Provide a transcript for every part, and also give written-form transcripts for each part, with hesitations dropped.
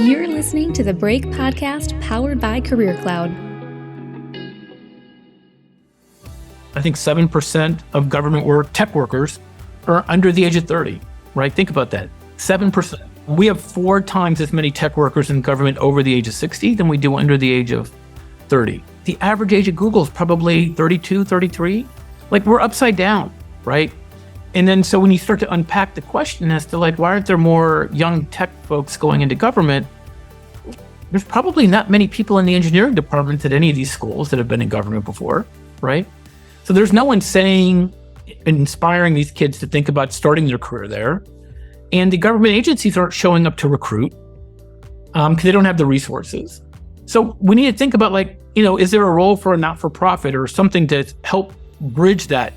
You're listening to the Break Podcast powered by Career Cloud. I think 7% of government tech workers are under the age of 30, right? Think about that, 7%. We have 4 times as many tech workers in government over the age of 60 than we do under the age of 30. The average age of Google is probably 32, 33. Like, we're upside down, right? And then so when you start to unpack the question as to like, why aren't there more young tech folks going into government? There's probably not many people in the engineering department at any of these schools that have been in government before, right? So there's no one saying, inspiring these kids to think about starting their career there. And the government agencies aren't showing up to recruit because they don't have the resources. So we need to think about like, is there a role for a not-for-profit or something to help bridge that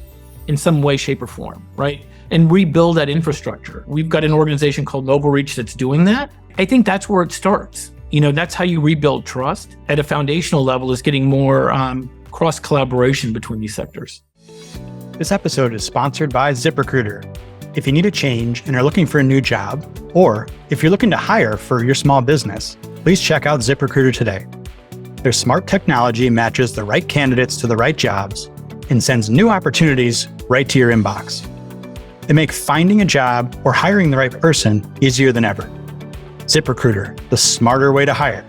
in some way, shape, or form, right? And rebuild that infrastructure. We've got an organization called NobleReach that's doing that. I think that's where it starts. That's how you rebuild trust at a foundational level, is getting more cross-collaboration between these sectors. This episode is sponsored by ZipRecruiter. If you need a change and are looking for a new job, or if you're looking to hire for your small business, please check out ZipRecruiter today. Their smart technology matches the right candidates to the right jobs and sends new opportunities right to your inbox. They make finding a job or hiring the right person easier than ever. ZipRecruiter, the smarter way to hire.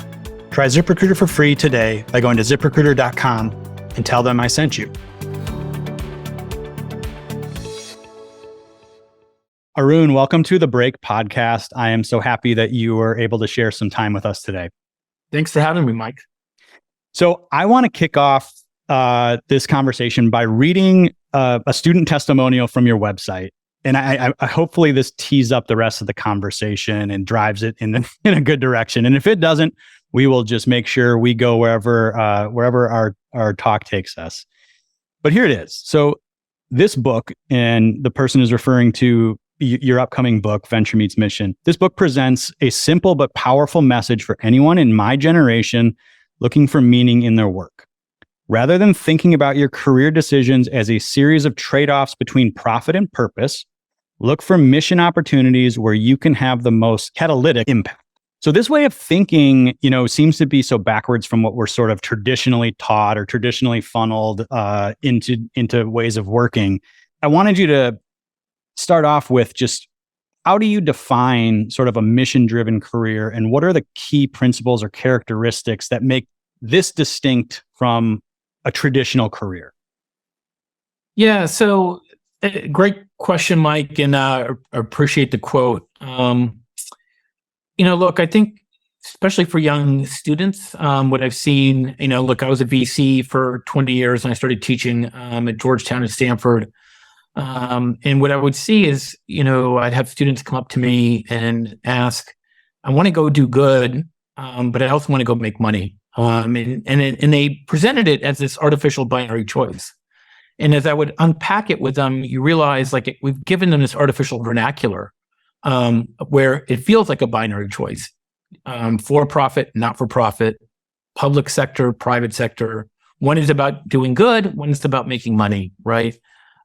Try ZipRecruiter for free today by going to ZipRecruiter.com and tell them I sent you. Arun, welcome to the Break Podcast. I am so happy that you were able to share some time with us today. Thanks for having me, Mike. So I want to kick off this conversation by reading a student testimonial from your website. And I hopefully this tees up the rest of the conversation and drives it in a good direction. And if it doesn't, we will just make sure we go wherever our talk takes us. But here it is. So this book, and the person is referring to your upcoming book, Venture Meets Mission. This book presents a simple but powerful message for anyone in my generation looking for meaning in their work. Rather than thinking about your career decisions as a series of trade-offs between profit and purpose, look for mission opportunities where you can have the most catalytic impact. So this way of thinking, seems to be so backwards from what we're sort of traditionally taught or traditionally funneled into ways of working. I wanted you to start off with just, how do you define sort of a mission-driven career, and what are the key principles or characteristics that make this distinct from a traditional career? Yeah, so great question, Mike, and I appreciate the quote. Look, I think especially for young students, what I've seen, I was a VC for 20 years and I started teaching at Georgetown and Stanford. And what I would see is, I'd have students come up to me and ask, I want to go do good, but I also want to go make money. And they presented it as this artificial binary choice. And as I would unpack it with them, you realize we've given them this artificial vernacular where it feels like a binary choice. For profit, not for profit, public sector, private sector. One is about doing good, one is about making money, right?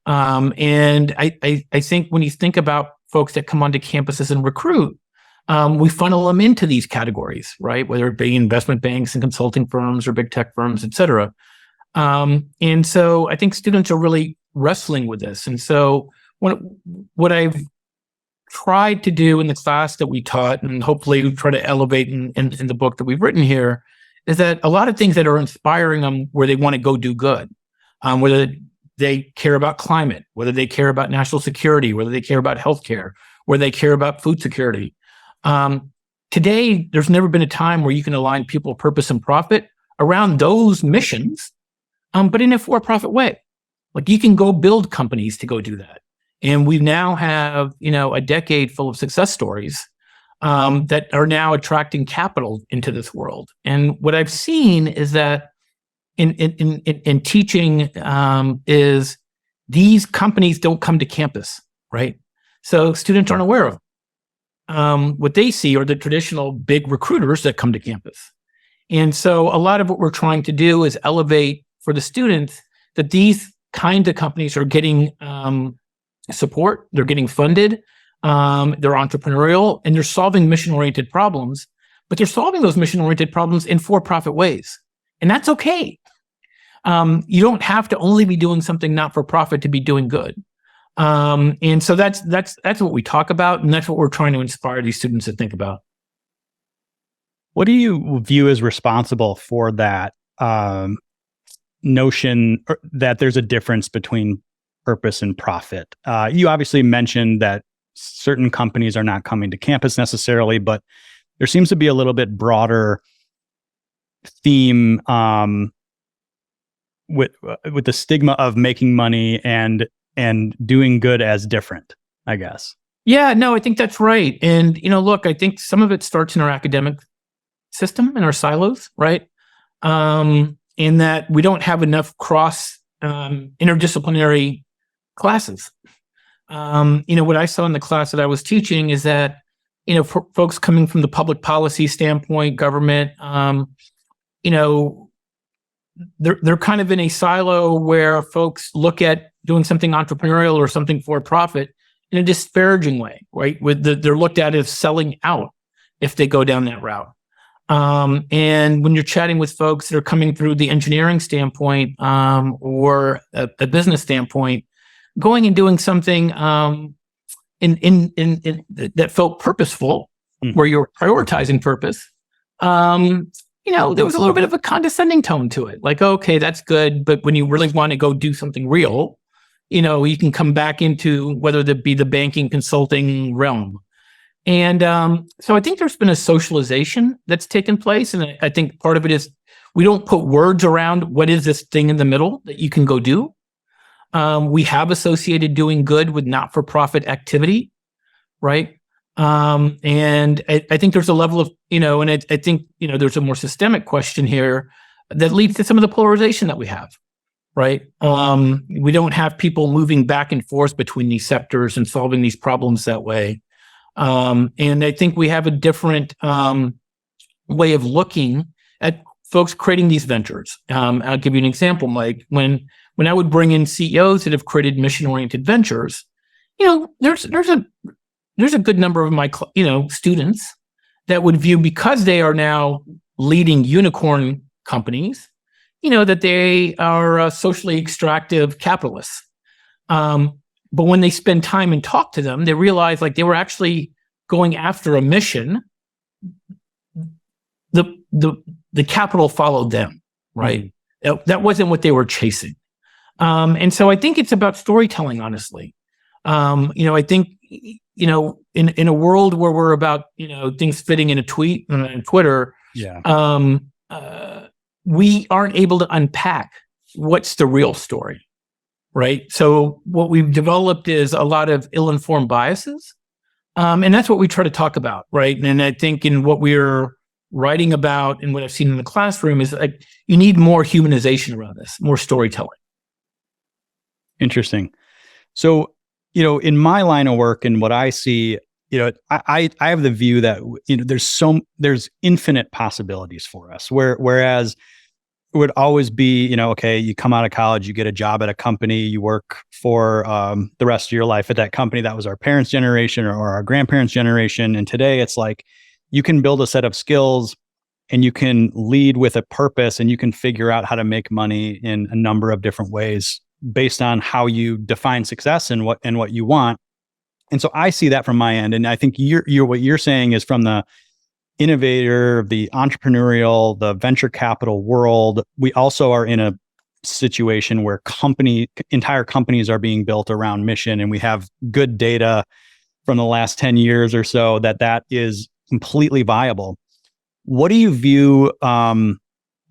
And I think when you think about folks that come onto campuses and recruit, we funnel them into these categories, right? Whether it be investment banks and consulting firms or big tech firms, et cetera. And so I think students are really wrestling with this. And so what I've tried to do in the class that we taught, and hopefully we try to elevate in the book that we've written here, is that a lot of things that are inspiring them where they want to go do good, whether they care about climate, whether they care about national security, whether they care about healthcare, whether they care about food security. Today, there's never been a time where you can align people, purpose, and profit around those missions, but in a for-profit way. Like, you can go build companies to go do that. And we now have, a decade full of success stories that are now attracting capital into this world. And what I've seen is that in teaching is these companies don't come to campus, right? So students aren't aware of them. What they see are the traditional big recruiters that come to campus. And so a lot of what we're trying to do is elevate for the students that these kinds of companies are getting support, they're getting funded, they're entrepreneurial, and they're solving mission-oriented problems, but they're solving those mission-oriented problems in for-profit ways. And that's okay. You don't have to only be doing something not for profit to be doing good. And so that's what we talk about, and that's what we're trying to inspire these students to think about. What do you view as responsible for that notion that there's a difference between purpose and profit? You obviously mentioned that certain companies are not coming to campus necessarily, but there seems to be a little bit broader theme with the stigma of making money and doing good as different, I guess. Yeah, no, I think that's right. And, look, I think some of it starts in our academic system, in our silos, right? In that we don't have enough cross interdisciplinary classes. What I saw in the class that I was teaching is that, for folks coming from the public policy standpoint, government, they're kind of in a silo where folks look at doing something entrepreneurial or something for profit in a disparaging way, right? They're looked at as selling out if they go down that route. And when you're chatting with folks that are coming through the engineering standpoint or a business standpoint, going and doing something in that felt purposeful, where you're prioritizing purpose, there was a little bit of a condescending tone to it. Like, okay, that's good, but when you really want to go do something real, you can come back into whether that be the banking consulting realm. And so I think there's been a socialization that's taken place. And I think part of it is we don't put words around what is this thing in the middle that you can go do. We have associated doing good with not-for-profit activity, right? And I think there's a level of, and I think, there's a more systemic question here that leads to some of the polarization that we have, right? We don't have people moving back and forth between these sectors and solving these problems that way. And I think we have a different way of looking at folks creating these ventures. I'll give you an example, Mike. When I would bring in CEOs that have created mission-oriented ventures, there's a good number of my students that would view, because they are now leading unicorn companies, that they are socially extractive capitalists. But when they spend time and talk to them, they realize like they were actually going after a mission. The capital followed them, right? Mm-hmm. That wasn't what they were chasing. And so I think it's about storytelling, honestly. I think, in a world where we're about, things fitting in a tweet and Twitter, we aren't able to unpack what's the real story. Right. So what we've developed is a lot of ill-informed biases. And that's what we try to talk about. Right. And I think in what we're writing about and what I've seen in the classroom is like, you need more humanization around this, more storytelling. Interesting. So, in my line of work and what I see, I have the view that, there's infinite possibilities for us, whereas it would always be, okay, you come out of college, you get a job at a company, you work for the rest of your life at that company. That was our parents' generation or our grandparents' generation. And today it's like, you can build a set of skills and you can lead with a purpose and you can figure out how to make money in a number of different ways based on how you define success and what you want. And so I see that from my end. And I think what you're saying is from the innovator, the entrepreneurial, the venture capital world. We also are in a situation where entire companies are being built around mission, and we have good data from the last 10 years or so that is completely viable. What do you view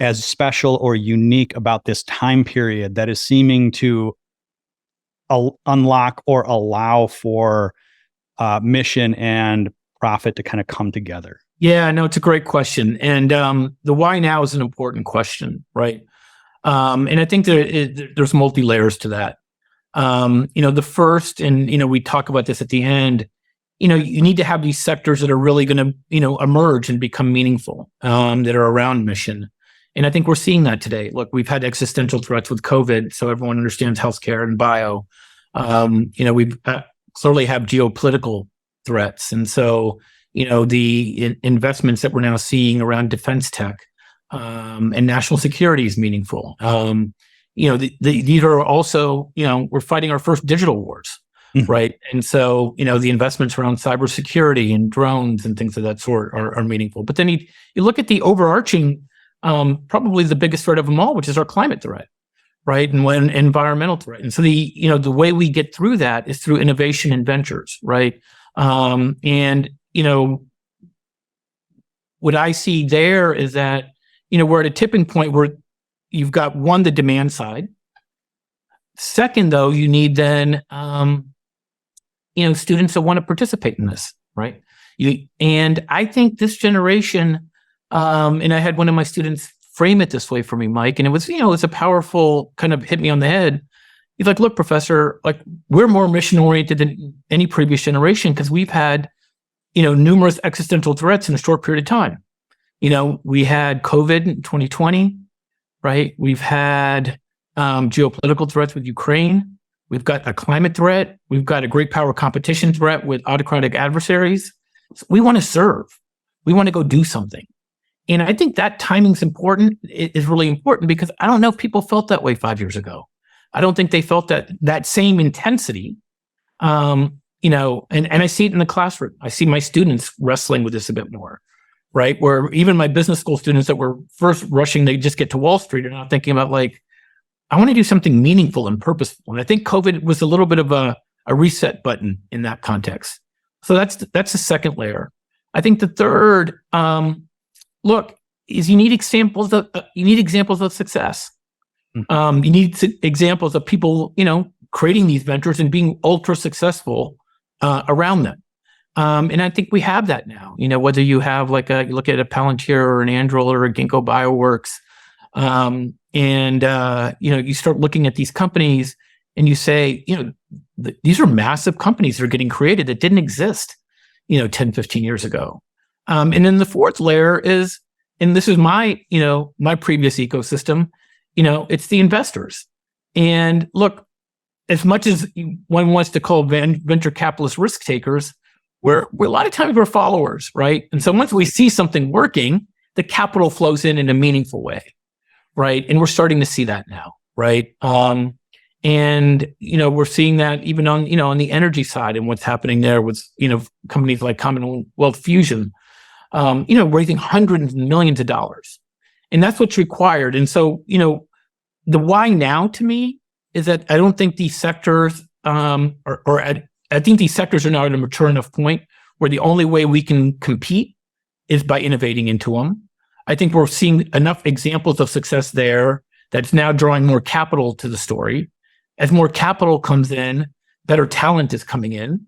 as special or unique about this time period that is seeming to unlock or allow for mission and profit to kind of come together? Yeah, no, it's a great question. And the why now is an important question, right? And I think there's multi-layers to that. The first, and, we talk about this at the end, you need to have these sectors that are really going to, emerge and become meaningful, that are around mission. And I think we're seeing that today. Look, we've had existential threats with COVID, so everyone understands healthcare and bio. We clearly have geopolitical threats. And so, the investments that we're now seeing around defense tech and national security is meaningful. These are also, we're fighting our first digital wars, right? And so, the investments around cybersecurity and drones and things of that sort are meaningful. But then you look at the overarching, probably the biggest threat of them all, which is our climate threat, right? And when environmental threat. And so the way we get through that is through innovation and ventures, right? What I see there is that, we're at a tipping point where you've got one, the demand side. Second, though, you need then, students that want to participate in this, right? And I think this generation, and I had one of my students frame it this way for me, Mike, and it was, it's a powerful kind of hit me on the head. He's like, look, professor, like we're more mission oriented than any previous generation because we've had, numerous existential threats in a short period of time. We had COVID in 2020, right? We've had geopolitical threats with Ukraine. We've got a climate threat. We've got a great power competition threat with autocratic adversaries. So we want to serve. We want to go do something. And I think that timing's important. It is really important because I don't know if people felt that way 5 years ago. I don't think they felt that same intensity. And I see it in the classroom. I see my students wrestling with this a bit more, right? Where even my business school students that were first rushing, they just get to Wall Street are now thinking about like, I want to do something meaningful and purposeful. And I think COVID was a little bit of a reset button in that context. So that's the second layer. I think the third, is you need examples of success. You need examples of people, creating these ventures and being ultra successful around them. And I think we have that now. Whether you have you look at a Palantir or an Anduril or a Ginkgo Bioworks, you start looking at these companies and you say, these are massive companies that are getting created that didn't exist, 10, 15 years ago. And then the fourth layer is, and this is my previous ecosystem, it's the investors. And look, as much as one wants to call venture capitalists risk takers, we're a lot of times we're followers, right? And so once we see something working, the capital flows in a meaningful way, right? And we're starting to see that now, right? We're seeing that even on the energy side and what's happening there with companies like Commonwealth Fusion, raising hundreds of millions of dollars, and that's what's required. And so the why now to me is that I don't think these sectors I think these sectors are now at a mature enough point where the only way we can compete is by innovating into them. I think we're seeing enough examples of success there that's now drawing more capital to the story. As more capital comes in, better talent is coming in.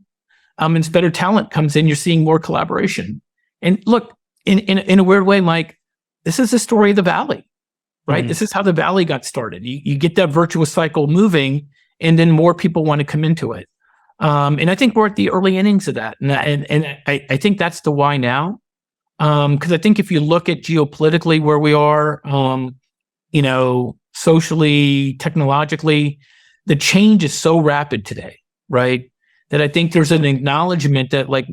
As better talent comes in, you're seeing more collaboration. And look, in a weird way, Mike, this is the story of the Valley, right? Mm-hmm. This is how the Valley got started. You get that virtuous cycle moving, and then more people want to come into it. And I think we're at the early innings of that. And I think that's the why now. Because I think if you look at geopolitically where we are, socially, technologically, the change is so rapid today, right? That I think there's an acknowledgement that like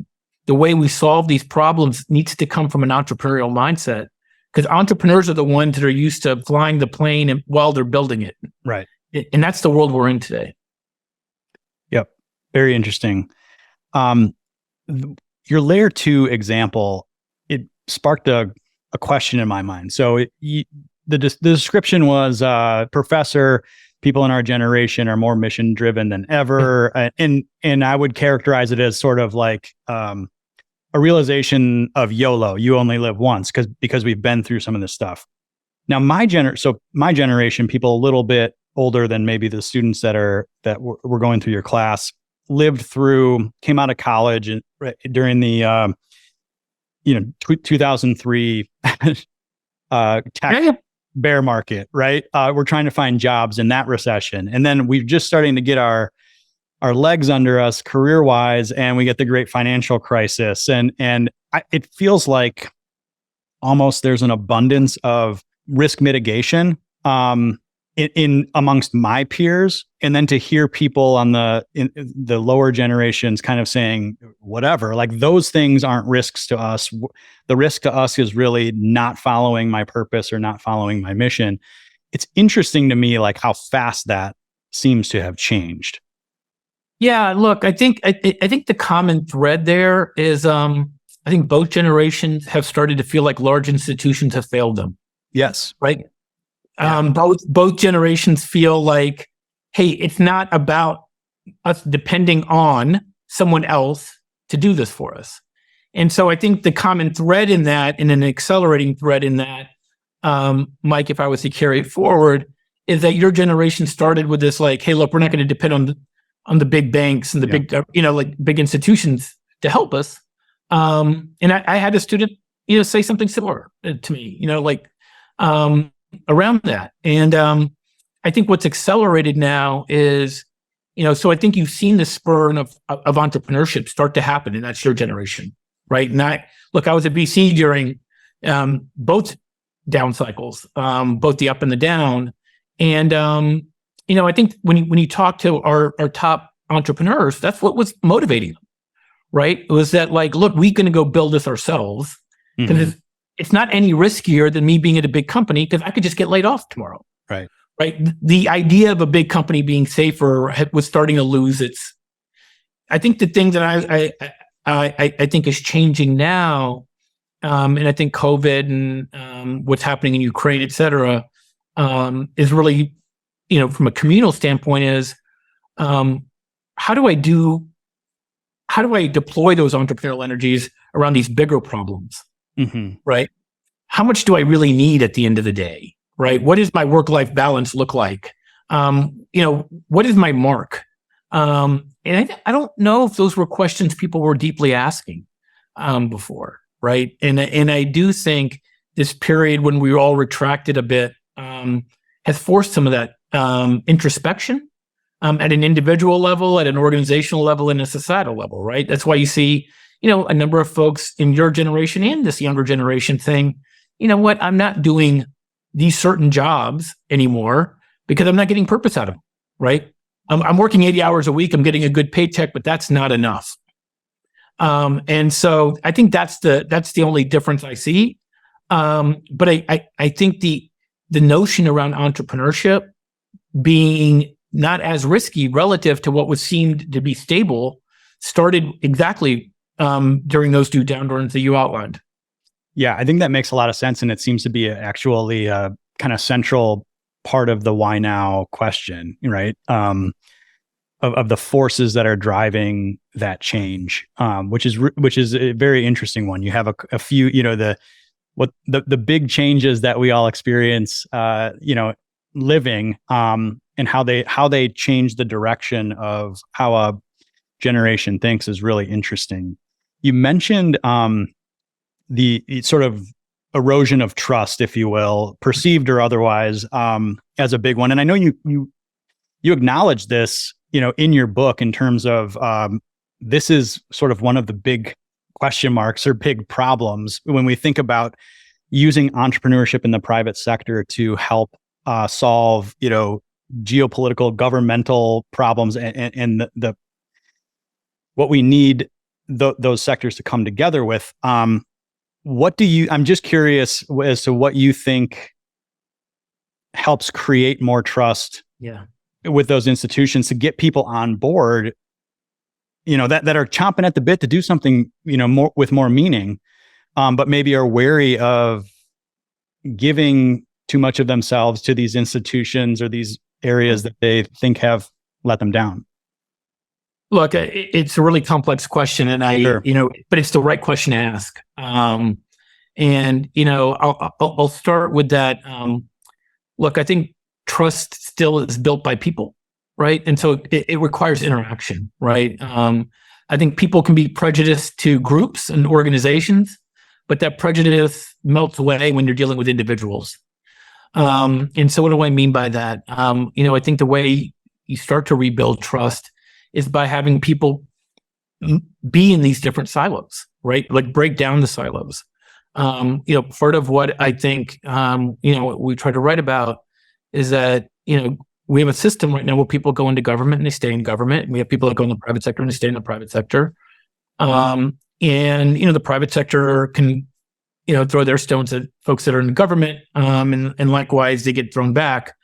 the way we solve these problems needs to come from an entrepreneurial mindset, because entrepreneurs are the ones that are used to flying the plane while they're building it. Right. And that's the world we're in today. Yep. Very interesting. Your layer 2 example, it sparked a question in my mind. So the description was, professor, people in our generation are more mission driven than ever. And I would characterize it as sort of like a realization of YOLO, you only live once, because we've been through some of this stuff. Now, my generation, people a little bit older than maybe the students that were going through your class, came out of college and during the 2003 tech bear market, right? We're trying to find jobs in that recession, and then we're just starting to get our legs under us career-wise, and we get the great financial crisis, and it feels like almost there's an abundance of risk mitigation in amongst my peers, and then to hear people on the lower generations kind of saying whatever, like those things aren't risks to us. The risk to us is really not following my purpose or not following my mission. It's interesting to me, like how fast that seems to have changed. Yeah, look, I think the common thread there is I think both generations have started to feel like large institutions have failed them. Yes. Right. Both generations feel like, hey, it's not about us depending on someone else to do this for us. And so I think the common thread in that, and an accelerating thread in that, Mike, if I was to carry it forward, is that your generation started with this, like, hey, look, we're not going to depend on the big banks and the big, like big institutions to help us. And I had a student, say something similar to me, around that. And I think what's accelerated now is, so I think you've seen the spur of entrepreneurship start to happen, and that's your generation, right? And I was at BC during both down cycles, both the up and the down. And, I think when you talk to our top entrepreneurs, that's what was motivating them, right? It was that, like, look, we're going to go build this ourselves, because it's not any riskier than me being at a big company, because I could just get laid off tomorrow. Right. Right. The idea of a big company being safer was starting to lose its. I think the thing that I think is changing now, and I think COVID and what's happening in Ukraine, et cetera, is really, from a communal standpoint, is how do I deploy those entrepreneurial energies around these bigger problems? Right? How much do I really need at the end of the day? Right? What does my work-life balance look like? What is my mark? And I don't know if those were questions people were deeply asking before, right? And I do think this period when we were all retracted a bit has forced some of that introspection at an individual level, at an organizational level, and a societal level, right? That's why you see, a number of folks in your generation and this younger generation saying, you know what, I'm not doing these certain jobs anymore because I'm not getting purpose out of them, right? I'm working 80 hours a week. I'm getting a good paycheck, but that's not enough. And so I think that's the only difference I see. But I think the notion around entrepreneurship being not as risky relative to what was seemed to be stable started exactly during those two downturns that you outlined. Yeah, I think that makes a lot of sense. And it seems to be actually a kind of central part of the why now question, right? Of the forces that are driving that change, which is a very interesting one. You have a few, the big changes that we all experience, living, and how they change the direction of how a generation thinks is really interesting. You mentioned the sort of erosion of trust, if you will, perceived or otherwise, as a big one. And I know you acknowledge this, in your book in terms of this is sort of one of the big question marks or big problems when we think about using entrepreneurship in the private sector to help solve, geopolitical, governmental problems and the what we need those sectors to come together with. I'm just curious as to what you think helps create more trust with those institutions to get people on board, that are chomping at the bit to do something, more with more meaning, but maybe are wary of giving too much of themselves to these institutions or these areas that they think have let them down. Look, it's a really complex question, and but it's the right question to ask. I'll start with that. Look, I think trust still is built by people, right? And so it requires interaction, right? I think people can be prejudiced to groups and organizations, but that prejudice melts away when you're dealing with individuals. And so what do I mean by that? I think the way you start to rebuild trust is by having people be in these different silos, right? Like break down the silos. Part of what I think, what we try to write about is that, we have a system right now where people go into government and they stay in government. And we have people that go in the private sector and they stay in the private sector. And the private sector can, throw their stones at folks that are in government. And likewise, they get thrown back.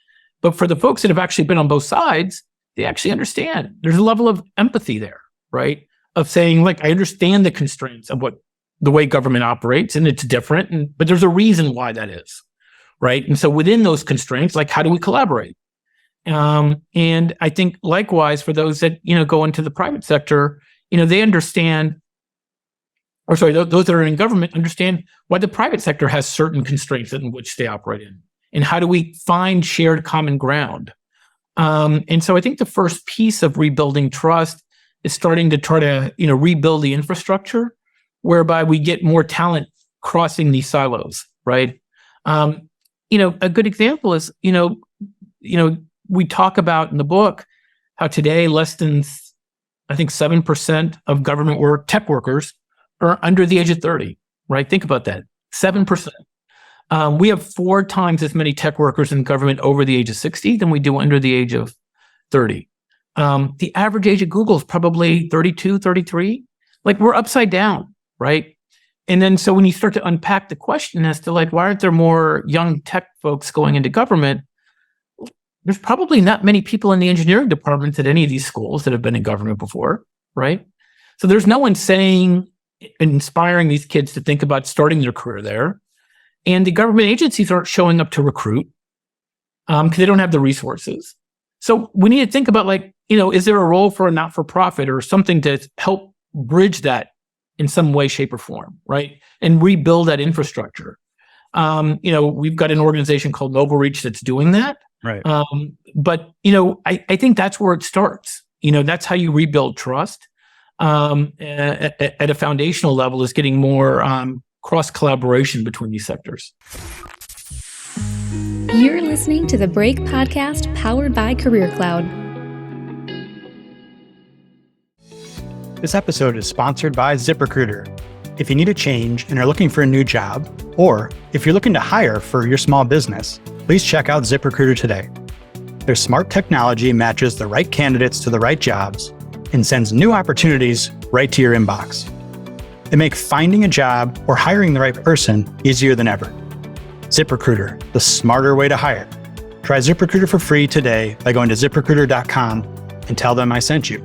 But for the folks that have actually been on both sides, they actually understand. There's a level of empathy there, right? Of saying, like, I understand the constraints of the way government operates, and it's different, but there's a reason why that is, right? And so within those constraints, like, how do we collaborate? And I think likewise for those that, go into the private sector, they understand, those that are in government understand why the private sector has certain constraints in which they operate in. And how do we find shared common ground? And so I think the first piece of rebuilding trust is starting to try to, rebuild the infrastructure whereby we get more talent crossing these silos, right? A good example is, we talk about in the book how today less than, I think, 7% of government tech workers are under the age of 30, right? Think about that, 7%. We have 4 times as many tech workers in government over the age of 60 than we do under the age of 30. The average age of Google is probably 32, 33. Like, we're upside down, right? And then so when you start to unpack the question as to, like, why aren't there more young tech folks going into government? There's probably not many people in the engineering departments at any of these schools that have been in government before, right? So there's no one inspiring these kids to think about starting their career there. And the government agencies aren't showing up to recruit because they don't have the resources. So we need to think about, like, is there a role for a not-for-profit or something to help bridge that in some way, shape, or form, right? And rebuild that infrastructure. We've got an organization called NobleReach that's doing that. Right. But, I think that's where it starts. That's how you rebuild trust at a foundational level, is getting more cross-collaboration between these sectors. You're listening to the Break Podcast, powered by Career Cloud. This episode is sponsored by ZipRecruiter. If you need a change and are looking for a new job, or if you're looking to hire for your small business, please check out ZipRecruiter today. Their smart technology matches the right candidates to the right jobs and sends new opportunities right to your inbox. They make finding a job or hiring the right person easier than ever. ZipRecruiter, the smarter way to hire. Try ZipRecruiter for free today by going to ZipRecruiter.com and tell them I sent you.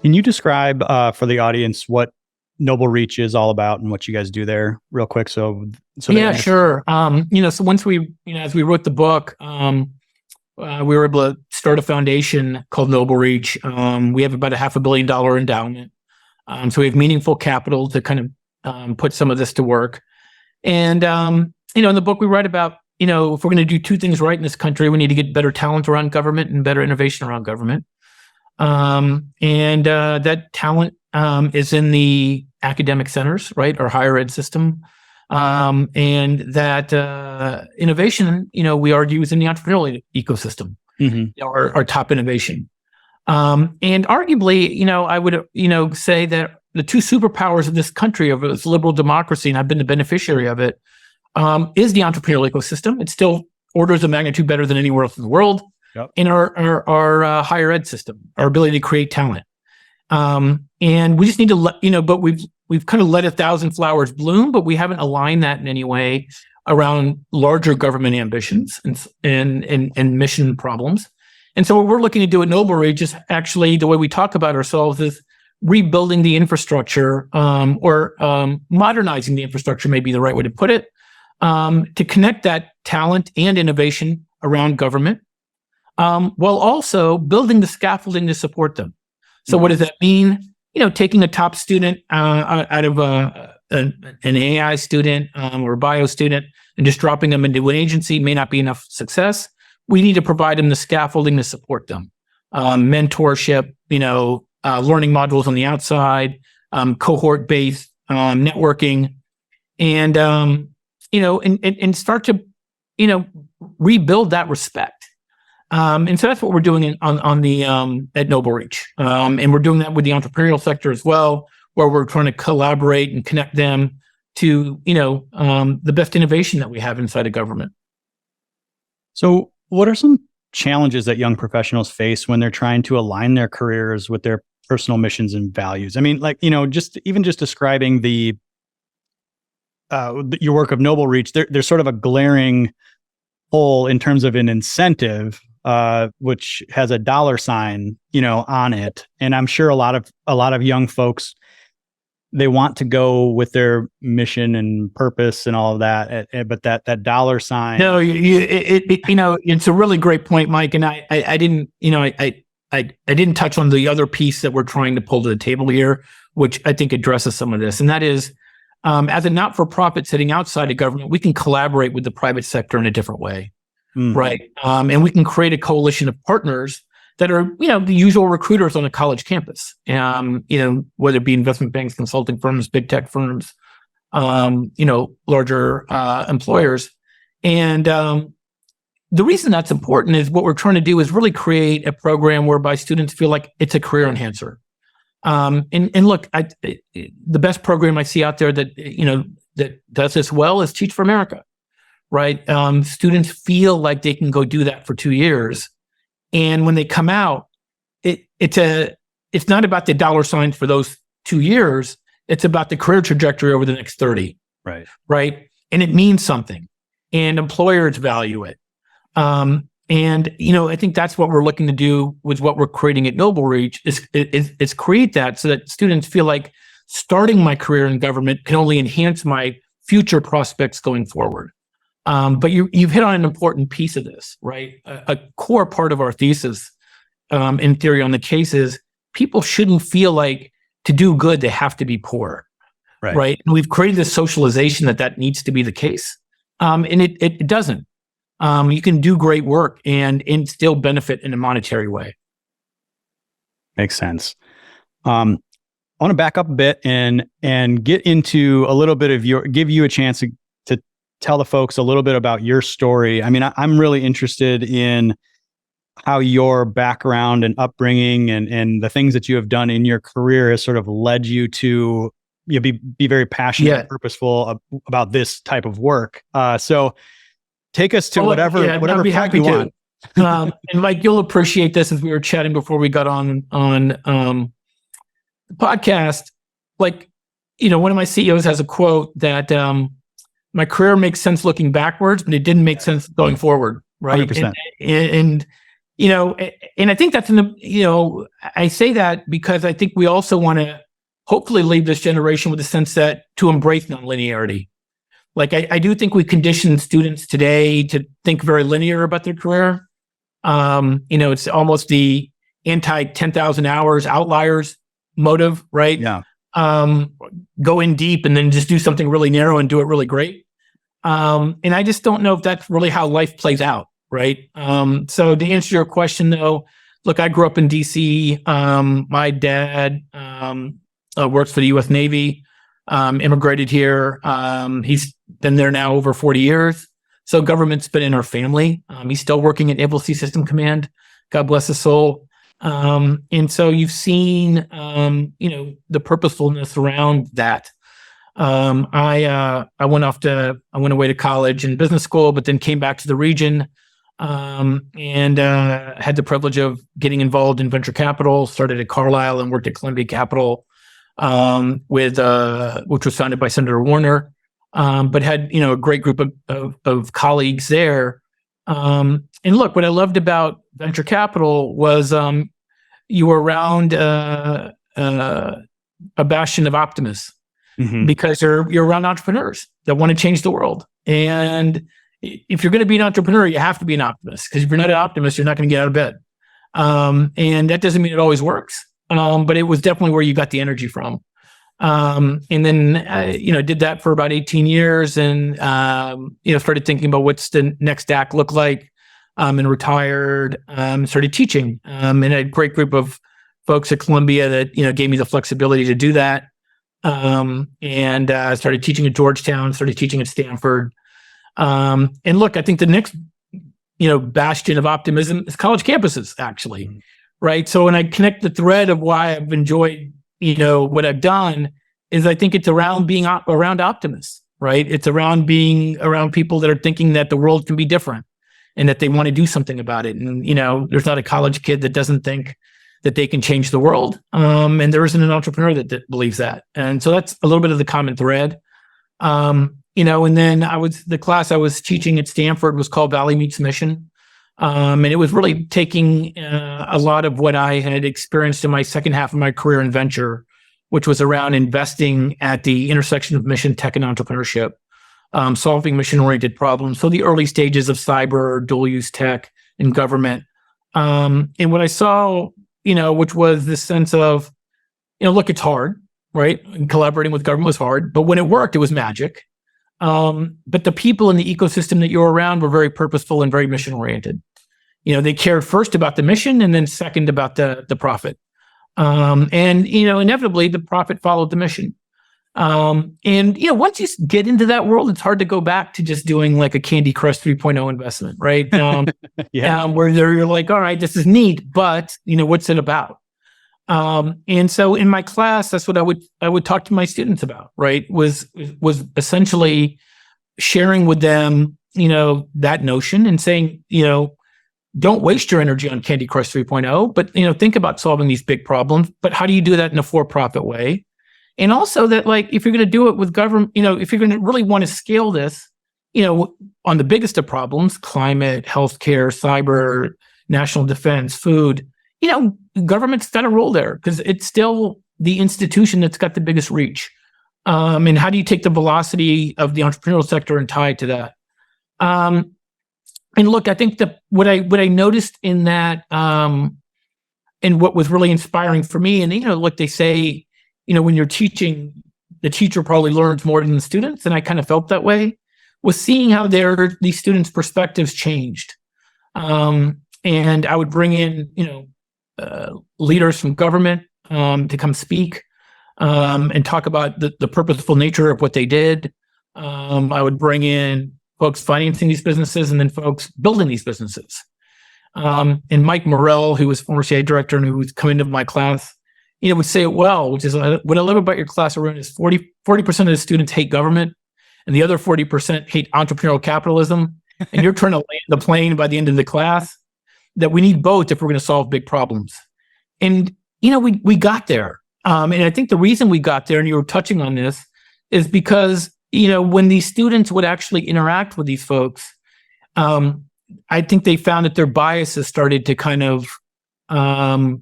Can you describe for the audience what NobleReach is all about and what you guys do there real quick? So yeah, sure. So once we, as we wrote the book, we were able to start a foundation called NobleReach. We have about $500 million endowment. So we have meaningful capital to kind of put some of this to work. And, in the book we write about, if we're going to do 2 things right in this country, we need to get better talent around government and better innovation around government. That talent is in the academic centers, right? Our higher ed system. And that innovation, we argue, is in the entrepreneurial ecosystem, our top innovation. And arguably, I would, say that the 2 superpowers of this country, of its liberal democracy, and I've been the beneficiary of it, is the entrepreneurial ecosystem. It's still orders of magnitude better than anywhere else in the world. Yep. In our higher ed system, our ability to create talent. And we just need to but we've kind of let 1,000 flowers bloom, but we haven't aligned that in any way around larger government ambitions and mission problems. And so what we're looking to do at NobleReach is actually, the way we talk about ourselves is rebuilding the infrastructure, or modernizing the infrastructure may be the right way to put it, to connect that talent and innovation around government, while also building the scaffolding to support them. So what does that mean? Taking a top student out of an AI student or a bio student and just dropping them into an agency may not be enough success. We need to provide them the scaffolding to support them. Mentorship, learning modules on the outside, cohort-based networking, and and start to rebuild that respect. And so that's what we're doing on the at NobleReach, and we're doing that with the entrepreneurial sector as well, where we're trying to collaborate and connect them to, the best innovation that we have inside of government. So what are some challenges that young professionals face when they're trying to align their careers with their personal missions and values? I mean, just describing your work of NobleReach, there's sort of a glaring hole in terms of an incentive, which has a dollar sign, on it. And I'm sure a lot of young folks, they want to go with their mission and purpose and all of that, but that dollar sign. No, it's a really great point, Mike. And I didn't, I didn't touch on the other piece that we're trying to pull to the table here, which I think addresses some of this, and that is, as a not-for-profit sitting outside of government, we can collaborate with the private sector in a different way, right? And we can create a coalition of partners that are, the usual recruiters on a college campus, whether it be investment banks, consulting firms, big tech firms, larger employers. And the reason that's important is what we're trying to do is really create a program whereby students feel like it's a career enhancer. And look, the best program I see out there that, that does this well is Teach for America, right? Students feel like they can go do that for 2 years. And when they come out, it's not about the dollar signs for those 2 years. It's about the career trajectory over the next 30. Right. Right. And it means something, and employers value it. And, I think that's what we're looking to do with what we're creating at NobleReach is create that so that students feel like starting my career in government can only enhance my future prospects going forward. But you've hit on an important piece of this, right? A core part of our thesis, in theory on the case, is people shouldn't feel like to do good, they have to be poor, right? And we've created this socialization that needs to be the case. And it doesn't. You can do great work and still benefit in a monetary way. Makes sense. I want to back up a bit and get into a little bit of give you a chance to tell the folks a little bit about your story. I mean, I'm really interested in how your background and upbringing and the things that you have done in your career has sort of led you to be very passionate and purposeful about this type of work. So take us to whatever track you want. And Mike, you'll appreciate this, as we were chatting before we got on the podcast. Like, one of my CEOs has a quote that my career makes sense looking backwards, but it didn't make sense going forward. Right. 100%. And I think that's I say that because I think we also want to hopefully leave this generation with a sense that to embrace nonlinearity. Like, I do think we condition students today to think very linear about their career. It's almost the anti 10,000 hours outliers motive, right? Yeah. Go in deep and then just do something really narrow and do it really great. And I just don't know if that's really how life plays out, right? So to answer your question, though, look, I grew up in DC. My dad works for the U.S. Navy. Immigrated here. He's been there now over 40 years. So government's been in our family. He's still working at Naval Sea System Command. God bless his soul. And so you've seen, the purposefulness around that. I went away to college and business school, but then came back to the region, and had the privilege of getting involved in venture capital. Started at Carlyle and worked at Columbia Capital. Which was founded by Senator Warner, but had a great group of colleagues there. And look, what I loved about venture capital was you were around a bastion of optimists, because you're around entrepreneurs that want to change the world. And if you're going to be an entrepreneur, you have to be an optimist, because if you're not an optimist, you're not going to get out of bed. And that doesn't mean it always works. But it was definitely where you got the energy from. And then, did that for about 18 years and, started thinking about what's the next act look like, and retired, started teaching. And I had a great group of folks at Columbia that, gave me the flexibility to do that. And started teaching at Georgetown, started teaching at Stanford. And look, I think the next, bastion of optimism is college campuses, actually. Right. So when I connect the thread of why I've enjoyed, what I've done, is I think it's around being around optimists, right? It's around being around people that are thinking that the world can be different and that they want to do something about it. And, there's not a college kid that doesn't think that they can change the world. And there isn't an entrepreneur that believes that. And so that's a little bit of the common thread. And then the class I was teaching at Stanford was called Valley Meets Mission. And it was really taking a lot of what I had experienced in my second half of my career in venture, which was around investing at the intersection of mission, tech, and entrepreneurship, solving mission-oriented problems. So the early stages of cyber, dual-use tech, and government. And what I saw, which was this sense of, look, it's hard, right? And collaborating with government was hard, but when it worked, it was magic. But the people in the ecosystem that you're around were very purposeful and very mission-oriented. They cared first about the mission and then second about the profit. And inevitably the profit followed the mission. And once you get into that world, it's hard to go back to just doing like a Candy Crush 3.0 investment, right? Where you're like, all right, this is neat, but what's it about? And so in my class, that's what I would talk to my students about, right? Was essentially sharing with them, that notion and saying, don't waste your energy on Candy Crush 3.0, but think about solving these big problems. But how do you do that in a for-profit way? And also that, like, if you're going to do it with government, if you're going to really want to scale this, on the biggest of problems, climate, healthcare, cyber, national defense, food, government's got a role there because it's still the institution that's got the biggest reach. And how do you take the velocity of the entrepreneurial sector and tie it to that? And look, I think that what I noticed in that, and what was really inspiring for me, and look, they say, when you're teaching, the teacher probably learns more than the students, and I kind of felt that way, was seeing how these students' perspectives changed. And I would bring in, leaders from government to come speak and talk about the purposeful nature of what they did. I would bring in folks financing these businesses and then folks building these businesses. And Mike Morrell, who was former CA director and who was coming into my class, would say it well, which is what I love about your class, Arun, is 40% of the students hate government and the other 40% hate entrepreneurial capitalism. And you're trying to land the plane by the end of the class, that we need both if we're going to solve big problems. And, we got there. And I think the reason we got there, and you were touching on this, is because, when these students would actually interact with these folks, I think they found that their biases started to kind of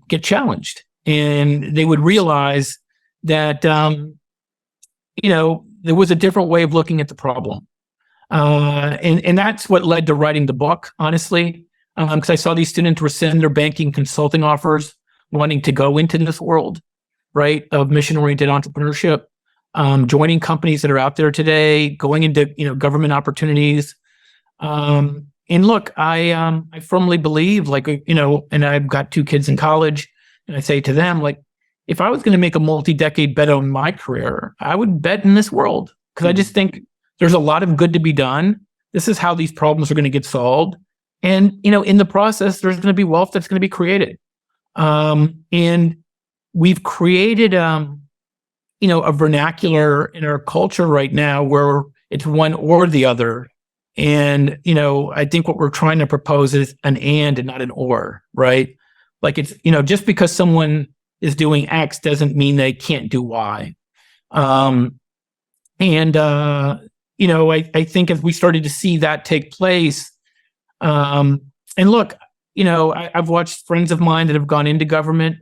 get challenged. And they would realize that, there was a different way of looking at the problem. And that's what led to writing the book, honestly, because I saw these students rescind their banking consulting offers, wanting to go into this world, right, of mission-oriented entrepreneurship, joining companies that are out there today, going into, government opportunities. And look, I firmly believe, and I've got 2 kids in college, and I say to them, like, if I was going to make a multi-decade bet on my career, I would bet in this world, because I just think there's a lot of good to be done. This is how these problems are going to get solved. And, in the process, there's going to be wealth that's going to be created. And we've created, a vernacular in our culture right now where it's one or the other. And, I think what we're trying to propose is an and not an or, right? Like, it's, just because someone is doing X doesn't mean they can't do Y. I think as we started to see that take place, and look, I've watched friends of mine that have gone into government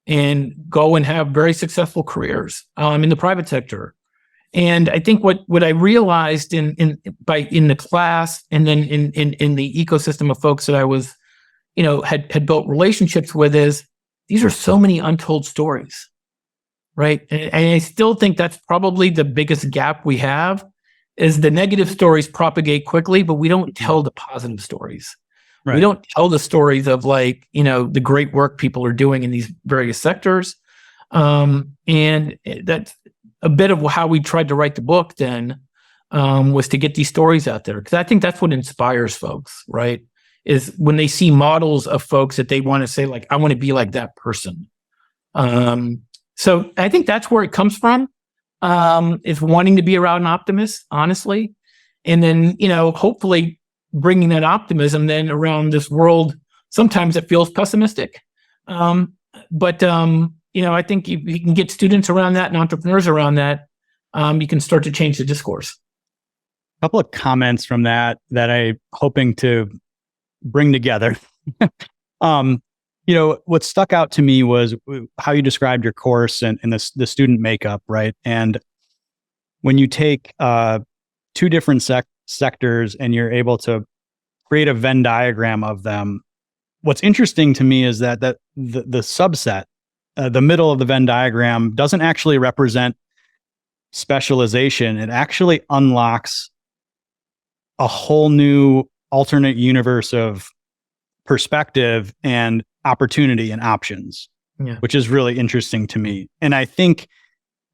and go and have very successful careers in the private sector. And I think what I realized in the class and then in the ecosystem of folks that I was, had built relationships with is these are so many untold stories, right? And I still think that's probably the biggest gap we have is the negative stories propagate quickly, but we don't tell the positive stories. Right. We don't tell the stories of the great work people are doing in these various sectors. And that's a bit of how we tried to write the book then, was to get these stories out there. Because I think that's what inspires folks, right? Is when they see models of folks that they want to say, like, I want to be like that person. So I think that's where it comes from, is wanting to be around optimists, honestly. And then, hopefully bringing that optimism then around this world. Sometimes it feels pessimistic. But I think if you can get students around that and entrepreneurs around that, you can start to change the discourse. A couple of comments from that I'm hoping to bring together. What stuck out to me was how you described your course and the student makeup, right? And when you take two different sectors and you're able to create a Venn diagram of them, what's interesting to me is that the subset, the middle of the Venn diagram, doesn't actually represent specialization. It actually unlocks a whole new alternate universe of perspective and opportunity and options, which is really interesting to me. And I think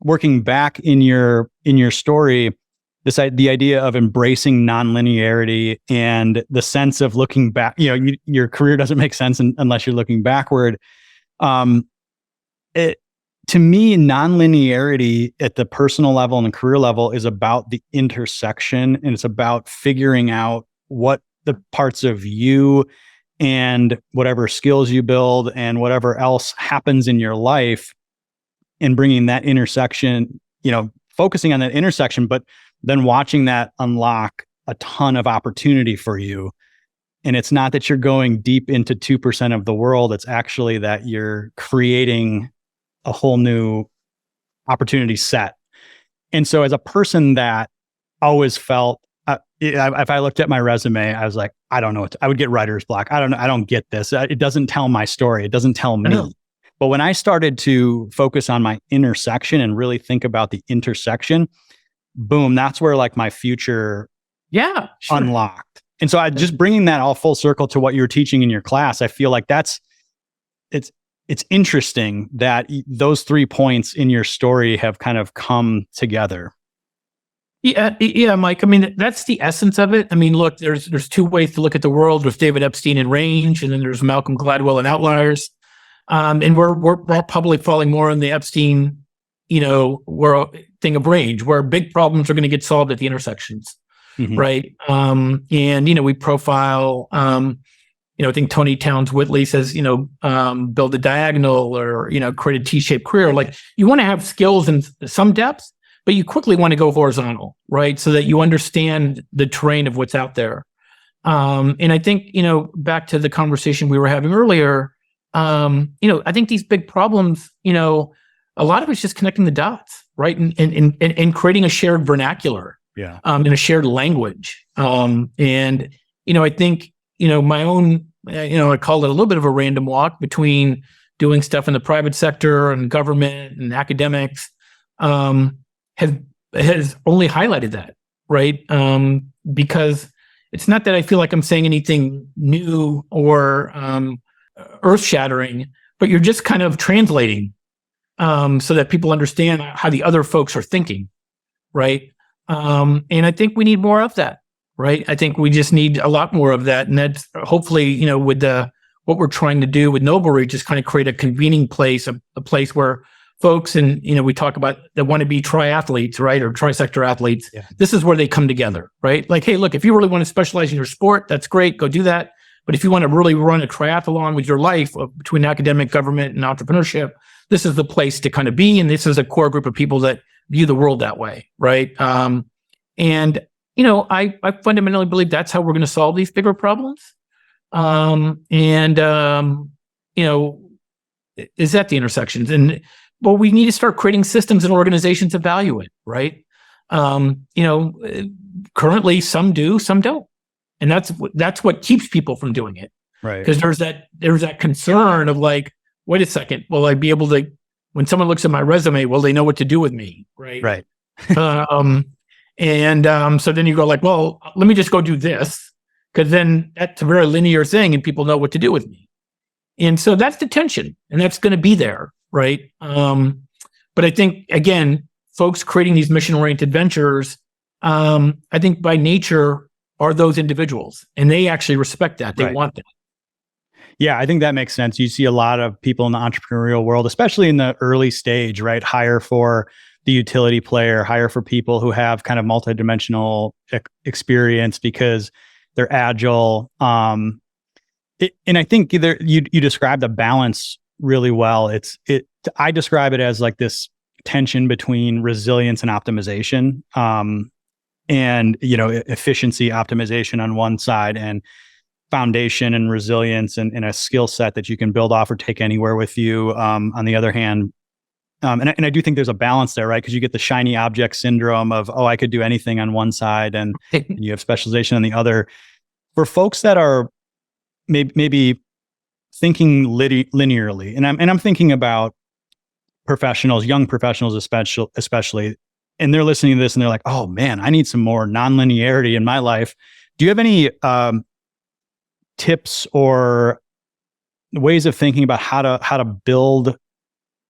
working back in your story, the idea of embracing nonlinearity and the sense of looking back, your career doesn't make sense unless you're looking backward. To me, nonlinearity at the personal level and the career level is about the intersection, and it's about figuring out what the parts of you and whatever skills you build and whatever else happens in your life, and bringing that intersection, focusing on that intersection, but then watching that unlock a ton of opportunity for you. And it's not that you're going deep into 2% of the world. It's actually that you're creating a whole new opportunity set. And so as a person that always felt, if I looked at my resume, I was like, I don't know I would get writer's block. I don't get this. It doesn't tell my story. It doesn't tell me. But when I started to focus on my intersection and really think about the intersection, boom, that's where like my future unlocked. And so just bringing that all full circle to what you were teaching in your class, I feel like it's interesting that those 3 points in your story have kind of come together. Yeah, Mike. I mean, that's the essence of it. I mean, look, there's two ways to look at the world. There's David Epstein and Range, and then there's Malcolm Gladwell and Outliers. And we're probably falling more on the Epstein, thing of Range, where big problems are going to get solved at the intersections, right? And we profile. I think Tony Towns Whitley says, build a diagonal or, create a T-shaped career. Like, you want to have skills in some depth, but you quickly want to go horizontal, right? So that you understand the terrain of what's out there. And I think, back to the conversation we were having earlier, I think these big problems, a lot of it's just connecting the dots, right? And creating a shared vernacular, and a shared language. And I think, my own, I call it a little bit of a random walk between doing stuff in the private sector and government and academics, has only highlighted that, right? Because it's not that I feel like I'm saying anything new or earth-shattering, but you're just kind of translating so that people understand how the other folks are thinking, right? And I think we need more of that. Right. I think we just need a lot more of that. And that's hopefully, with what we're trying to do with NobleReach is kind of create a convening place, a place where folks, and, we talk about that want to be triathletes, right? Or trisector athletes. Yeah. This is where they come together, right? Like, hey, look, if you really want to specialize in your sport, that's great. Go do that. But if you want to really run a triathlon with your life between academic, government, and entrepreneurship, this is the place to kind of be. And this is a core group of people that view the world that way. Right. I fundamentally believe that's how we're going to solve these bigger problems. Is at the intersections. We need to start creating systems and organizations to value it, right? Currently some do, some don't. And that's what keeps people from doing it. Right. Because there's that concern of like, wait a second, will I be able to, when someone looks at my resume, will they know what to do with me? Right. Right. So then you go like, well, let me just go do this, because then that's a very linear thing and people know what to do with me. And so that's the tension, and that's going to be there, right? But I think, again, folks creating these mission-oriented ventures, I think by nature are those individuals, and they actually respect that. They want that. Yeah, I think that makes sense. You see a lot of people in the entrepreneurial world, especially in the early stage, right? Hire for the utility player, hire for people who have kind of multidimensional experience because they're agile. And I think you described the balance really well. I describe it as like this tension between resilience and optimization, and efficiency optimization on one side, and foundation and resilience and a skill set that you can build off or take anywhere with you on the other hand. And I do think there's a balance there, right? Because you get the shiny object syndrome of, oh, I could do anything on one side, and you have specialization on the other. For folks that are maybe thinking linearly, and I'm thinking about professionals, young professionals especially, and they're listening to this and they're like, oh man, I need some more nonlinearity in my life. Do you have any tips or ways of thinking about how to build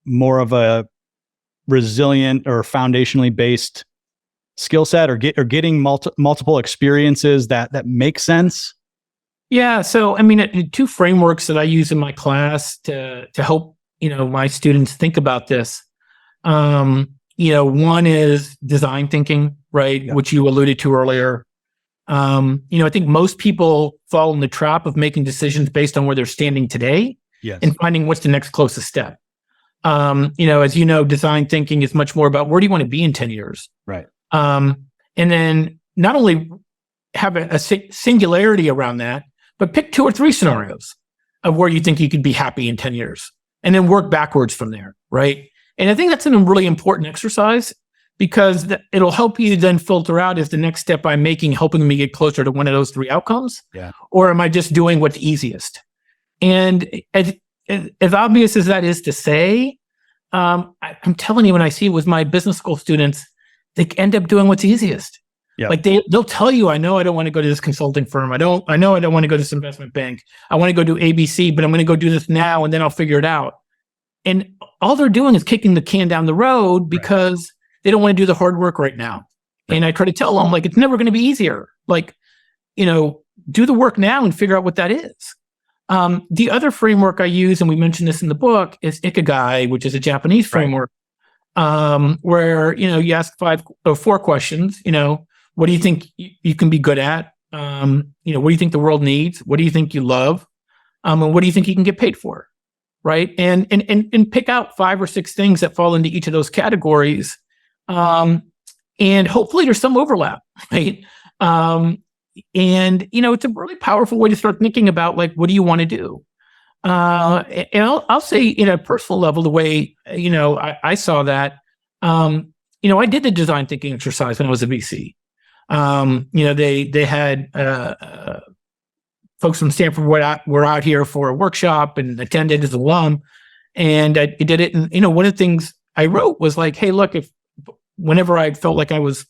more of a resilient or foundationally based skill set, or getting multiple experiences that make sense? Yeah. So, I mean, two frameworks that I use in my class to help, my students think about this. One is design thinking, right? Yep. Which you alluded to earlier. I think most people fall in the trap of making decisions based on where they're standing today, yes, and finding what's the next closest step. As you know, design thinking is much more about where do you want to be in 10 years? Right. And then not only have a singularity around that, but pick 2 or 3 scenarios of where you think you could be happy in 10 years, and then work backwards from there. Right. And I think that's a really important exercise, because it'll help you then filter out, is the next step I'm making helping me get closer to one of those 3 outcomes? Yeah. Or am I just doing what's easiest? And as obvious as that is to say, I'm telling you, when I see it with my business school students, they end up doing what's easiest. Yep. Like they'll tell you, I know I don't want to go to this consulting firm. I know I don't want to go to this investment bank. I want to go do ABC, but I'm going to go do this now and then I'll figure it out. And all they're doing is kicking the can down the road because they don't want to do the hard work right now. And I try to tell them, like, it's never going to be easier. Like, do the work now and figure out what that is. The other framework I use, and we mentioned this in the book, is Ikigai, which is a Japanese framework, where, you ask 4 questions. What do you think you can be good at? What do you think the world needs? What do you think you love? And what do you think you can get paid for? Right. And pick out 5 or 6 things that fall into each of those categories. And hopefully there's some overlap, right? And it's a really powerful way to start thinking about, like, what do you want to do? And I'll say, in a personal level, the way, I saw that, I did the design thinking exercise when I was a VC. They had, folks from Stanford were out here for a workshop and attended as alum, and I did it. And, one of the things I wrote was like, hey, look, whenever I felt like I was,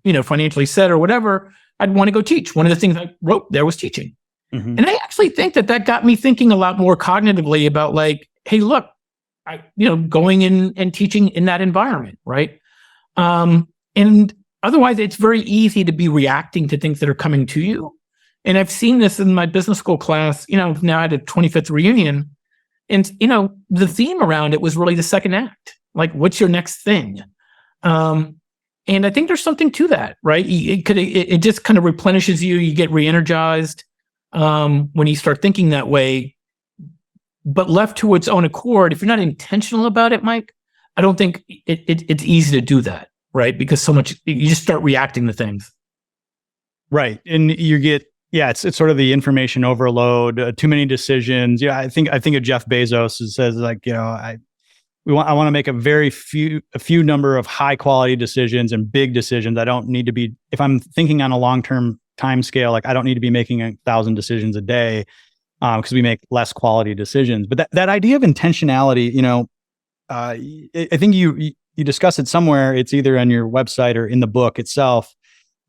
financially set or whatever, I'd want to go teach. One of the things I wrote there was teaching. Mm-hmm. And I actually think that got me thinking a lot more cognitively about, like, hey, look, going in and teaching in that environment. Right. And otherwise it's very easy to be reacting to things that are coming to you. And I've seen this in my business school class, now at a 25th reunion. And, the theme around it was really the second act. Like, what's your next thing? And I think there's something to that, right? It just kind of replenishes you. You get re-energized when you start thinking that way. But left to its own accord, if you're not intentional about it, Mike, I don't think it's easy to do that, right? Because you just start reacting to things. Right. And you get, it's sort of the information overload, too many decisions. Yeah, I think of Jeff Bezos, who says, like, I want to make a few number of high quality decisions and big decisions. I don't need to be, if I'm thinking on a long-term time scale, like, I don't need to be making 1,000 decisions a day, because we make less quality decisions. But that idea of intentionality, I think you discuss it somewhere. It's either on your website or in the book itself.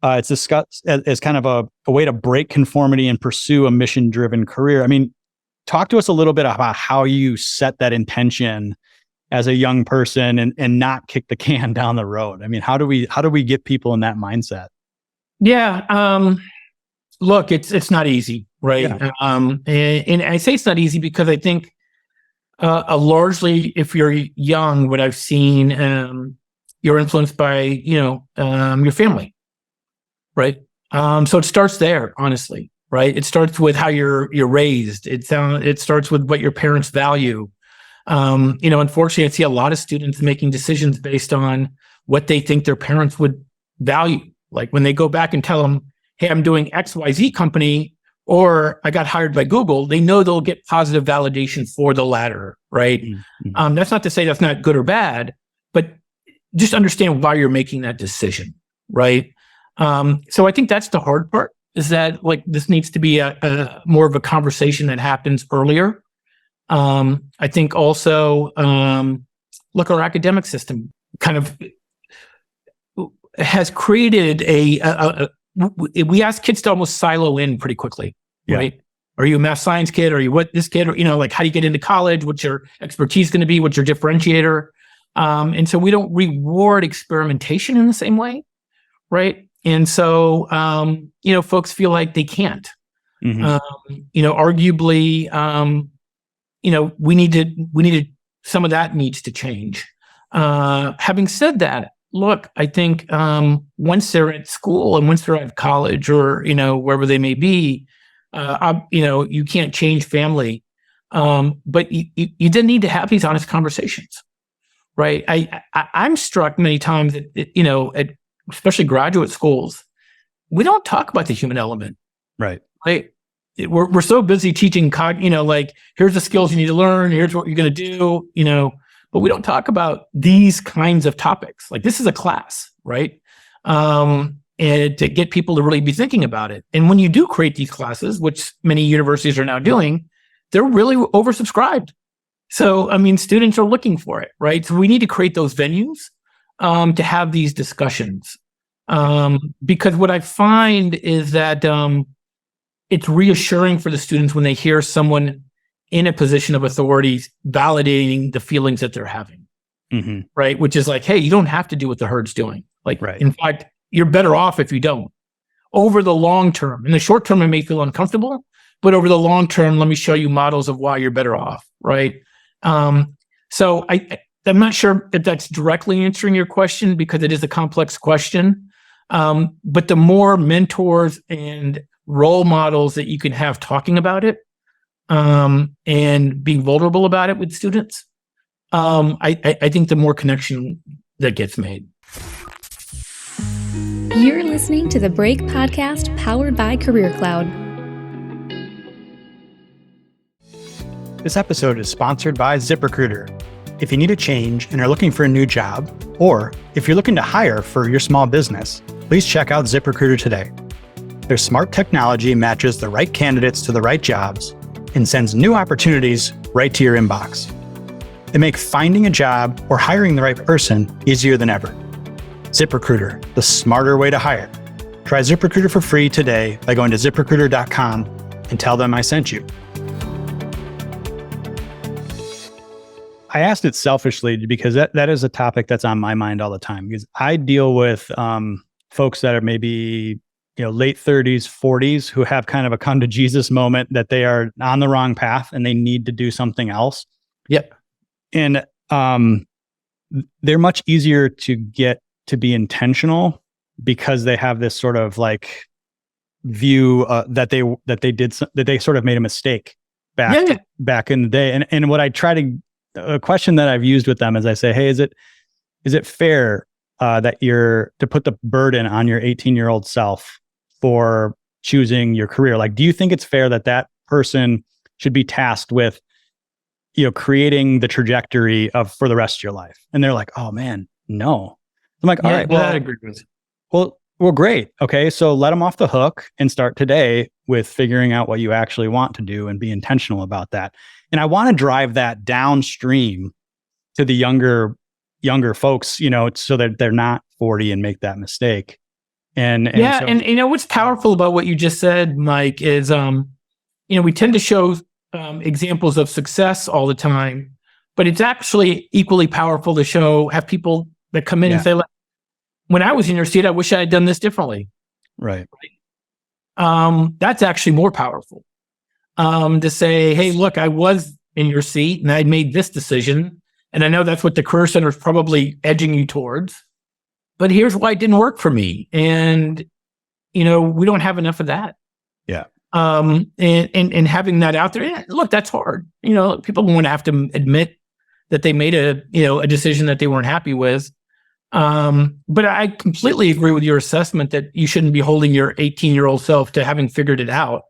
It's discussed as kind of a way to break conformity and pursue a mission-driven career. I mean, talk to us a little bit about how you set that intention as a young person and not kick the can down the road. I mean, how do we get people in that mindset? Yeah. Look, it's not easy, right? Yeah. And I say it's not easy because I think largely, if you're young, what I've seen, you're influenced by your family, right? So it starts there, honestly, right? It starts with how you're raised. It starts with what your parents value. Unfortunately, I see a lot of students making decisions based on what they think their parents would value. Like when they go back and tell them, "Hey, I'm doing XYZ company," or "I got hired by Google," they know they'll get positive validation for the latter, right? Mm-hmm. That's not to say that's not good or bad, but just understand why you're making that decision, right? So I think that's the hard part, is that like this needs to be a more of a conversation that happens earlier. I think also, look, our academic system kind of has created we ask kids to almost silo in pretty quickly, right? Are you a math science kid? Are you this kid? Or, like, how do you get into college? What's your expertise going to be? What's your differentiator? And so we don't reward experimentation in the same way, right? And so, folks feel like they can't. Mm-hmm. Arguably, we need to, some of that needs to change. Having said that, look, I think once they're at school and once they're at college or, wherever they may be, you can't change family. But you then need to have these honest conversations, right? I'm struck many times that, at especially graduate schools, we don't talk about the human element. Right. We're so busy teaching, like, here's the skills you need to learn, here's what you're going to do, but we don't talk about these kinds of topics. Like, this is a class, right? And to get people to really be thinking about it. And when you do create these classes, which many universities are now doing, they're really oversubscribed. So, students are looking for it, right? So we need to create those venues to have these discussions. Because what I find is that it's reassuring for the students when they hear someone in a position of authority validating the feelings that they're having, mm-hmm. right? Which is like, hey, you don't have to do what the herd's doing. Like, right. In fact, you're better off if you don't. Over the long term, in the short term, it may feel uncomfortable, but over the long term, let me show you models of why you're better off, right? So I'm not sure if that's directly answering your question, because it is a complex question. But the more mentors and role models that you can have talking about it, and being vulnerable about it with students, I think the more connection that gets made. You're listening to the Break Podcast, powered by Career Cloud. This episode is sponsored by ZipRecruiter. If you need a change and are looking for a new job, or if you're looking to hire for your small business, please check out ZipRecruiter today. Their smart technology matches the right candidates to the right jobs and sends new opportunities right to your inbox. They make finding a job or hiring the right person easier than ever. ZipRecruiter, the smarter way to hire. Try ZipRecruiter for free today by going to ZipRecruiter.com and tell them I sent you. I asked it selfishly because that is a topic that's on my mind all the time, because I deal with folks that are maybe late 30s, 40s, who have kind of a come to Jesus moment that they are on the wrong path and they need to do something else. Yep. And they're much easier to get to be intentional because they have this sort of like view that they sort of made a mistake back in the day. And what I try to, a question that I've used with them is I say, hey, is it fair that you're to put the burden on your 18-year-old self for choosing your career? Like, do you think it's fair that person should be tasked with, creating the trajectory for the rest of your life? And they're like, oh man, no. I'm like, all right, well, I agree with you. Well, great. Okay. So let them off the hook and start today with figuring out what you actually want to do and be intentional about that. And I want to drive that downstream to the younger folks, so that they're not 40 and make that mistake. And what's powerful about what you just said, Mike, is, we tend to show examples of success all the time, but it's actually equally powerful to have people that come in and say, when I was in your seat, I wish I had done this differently. Right. that's actually more powerful. To say, hey, look, I was in your seat and I made this decision. And I know that's what the Career Center is probably edging you towards, but here's why it didn't work for me. And, we don't have enough of that. Yeah. And having that out there, look, that's hard. People want to have to admit that they made a decision that they weren't happy with. But I completely agree with your assessment that you shouldn't be holding your 18-year-old self to having figured it out.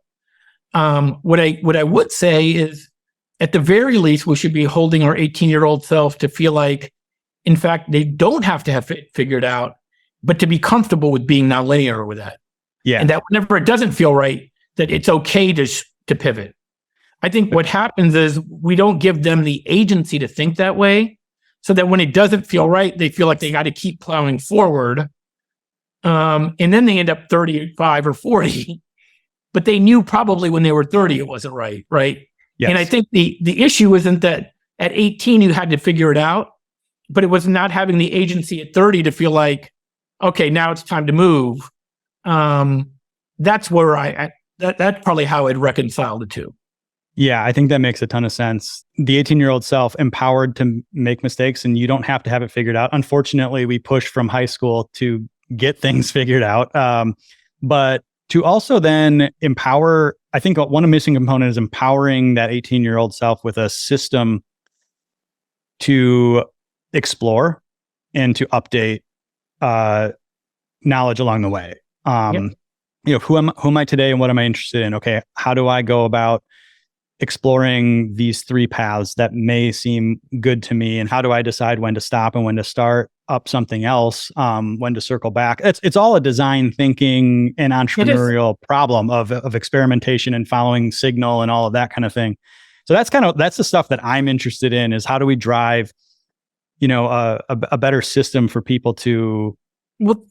What I would say is, at the very least, we should be holding our 18-year-old self to feel like, in fact, they don't have to have it figured out, but to be comfortable with being nonlinear with that. Yeah. And that whenever it doesn't feel right, that it's okay to pivot. I think what happens is we don't give them the agency to think that way, so that when it doesn't feel right, they feel like they got to keep plowing forward. And then they end up 35 or 40, but they knew probably when they were 30, it wasn't right. Right. Yes. And I think the issue isn't that at 18, you had to figure it out, but it was not having the agency at 30 to feel like, okay, now it's time to move. That's where that's probably how I'd reconcile the two. Yeah, I think that makes a ton of sense. The 18-year-old self empowered to make mistakes, and you don't have to have it figured out. Unfortunately, we push from high school to get things figured out. But to also then empower, I think one missing component is empowering that 18-year-old self with a system to explore and to update knowledge along the way. Who am I today and what am I interested in? Okay, how do I go about exploring these three paths that may seem good to me, and how do I decide when to stop and when to start up something else, when to circle back? It's all a design thinking and entrepreneurial problem of experimentation and following signal and all of that kind of thing. So that's the stuff that I'm interested in, is how do we drive, a better system for people to. Well,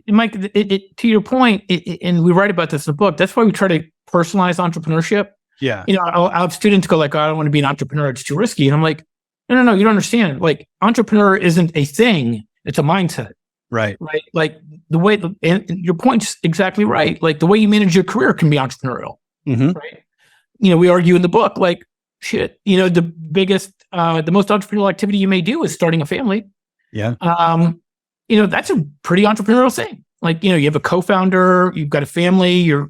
Mike, to your point, and we write about this in the book, that's why we try to personalize entrepreneurship. Yeah. I'll have students go like, I don't want to be an entrepreneur, it's too risky. And I'm like, no, you don't understand. Like, entrepreneur isn't a thing, it's a mindset. Right. Right. Like and your point's exactly right. Like, the way you manage your career can be entrepreneurial. Mm-hmm. Right. We argue in the book, like, shit, the biggest, the most entrepreneurial activity you may do is starting a family. Yeah. That's a pretty entrepreneurial thing. Like, you have a co-founder, you've got a family, you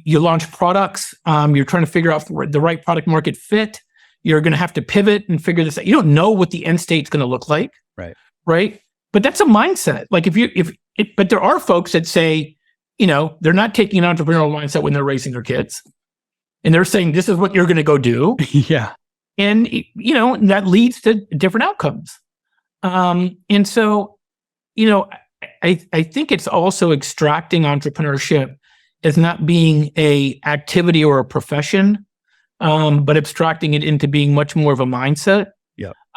launch products, you're trying to figure out the right product market fit. You're going to have to pivot and figure this out. You don't know what the end state's going to look like. Right. Right. But that's a mindset. Like, but there are folks that say, they're not taking an entrepreneurial mindset when they're raising their kids, and they're saying, this is what you're going to go do. Yeah. And, that leads to different outcomes. And so, I think it's also extracting entrepreneurship as not being a activity or a profession, but abstracting it into being much more of a mindset,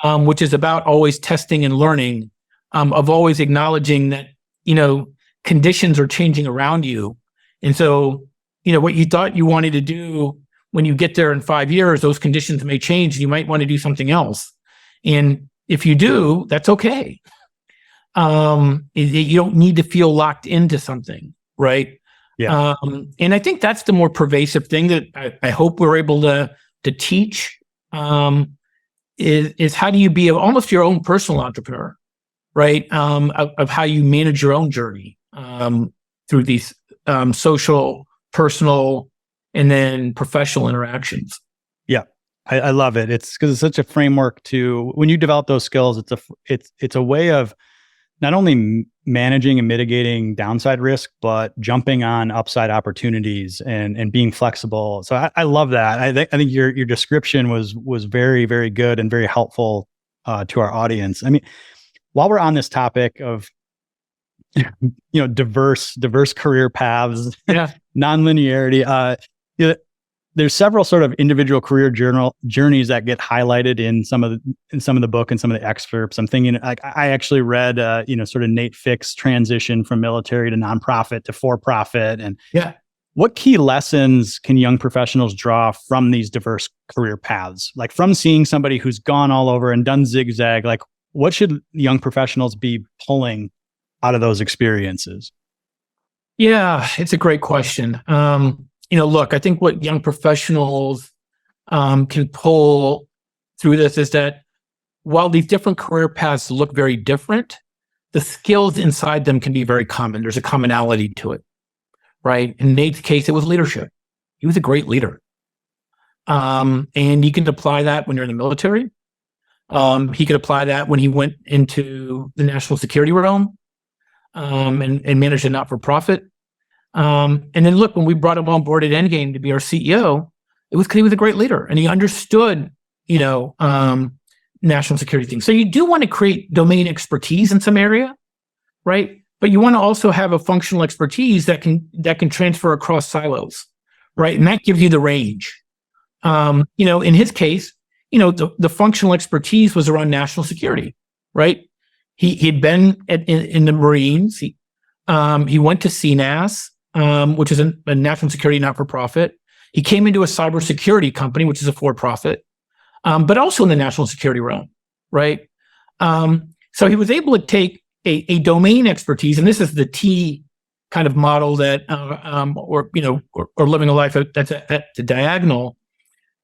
which is about always testing and learning, of always acknowledging that, conditions are changing around you. And so, what you thought you wanted to do, when you get there in 5 years, those conditions may change and you might want to do something else. And if you do, that's okay. You don't need to feel locked into something, right? Yeah. And I think that's the more pervasive thing that I hope we're able to teach, is how do you be almost your own personal entrepreneur, right? Of how you manage your own journey through these social, personal, and then professional interactions. Yeah. I love it. It's because it's such a framework to, when you develop those skills, it's a way of not only managing and mitigating downside risk, but jumping on upside opportunities and being flexible. So I love that. I think your description was very, very good and very helpful to our audience. I mean, while we're on this topic of diverse career paths, nonlinearity, there's several sort of individual career journeys that get highlighted in some of the book and some of the excerpts. I'm thinking, like, I actually read sort of Nate Fick's transition from military to nonprofit to for-profit, and what key lessons can young professionals draw from these diverse career paths? Like, from seeing somebody who's gone all over and done zigzag, like, what should young professionals be pulling out of those experiences? Yeah, it's a great question. Look, I think what young professionals can pull through this is that while these different career paths look very different, the skills inside them can be very common. There's a commonality to it, right? In Nate's case, it was leadership. He was a great leader. And you can apply that when you're in the military. He could apply that when he went into the national security realm and managed a not-for-profit. And then look, when we brought him on board at Endgame to be our CEO, it was because he was a great leader and he understood, national security things. So you do want to create domain expertise in some area, right? But you want to also have a functional expertise that can transfer across silos, right? And that gives you the range. In his case, the functional expertise was around national security, right? He'd been in the Marines. He went to CNAS, which is a national security not-for-profit. He came into a cybersecurity company, which is a for-profit, but also in the national security realm, right? So he was able to take a domain expertise, and this is the T kind of model that, or living a life that's at the diagonal,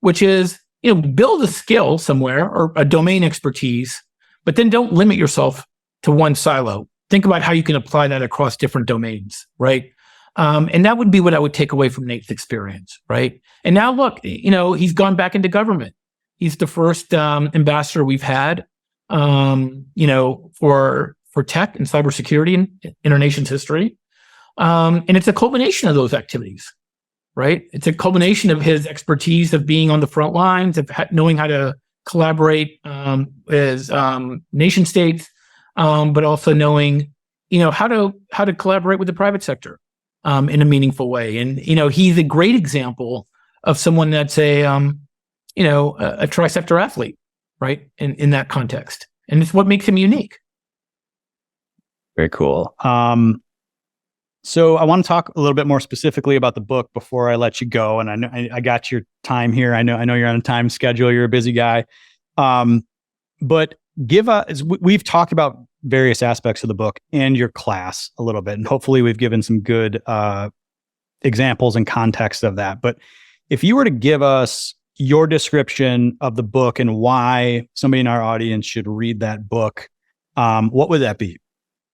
which is, build a skill somewhere or a domain expertise, but then don't limit yourself to one silo. Think about how you can apply that across different domains, right? And that would be what I would take away from Nate's experience, right? And now look, he's gone back into government. He's the first ambassador we've had, for tech and cybersecurity in our nation's history. And it's a culmination of those activities, right? It's a culmination of his expertise of being on the front lines, of knowing how to collaborate as nation states, but also knowing, how to collaborate with the private sector in a meaningful way. And he's a great example of someone that's a tri-sector athlete, right? In that context, and it's what makes him unique. Very cool. So I want to talk a little bit more specifically about the book before I let you go. And I know I got your time here. I know you're on a time schedule. You're a busy guy. But we've talked about various aspects of the book and your class a little bit, and hopefully we've given some good examples and context of that. But if you were to give us your description of the book and why somebody in our audience should read that book, what would that be?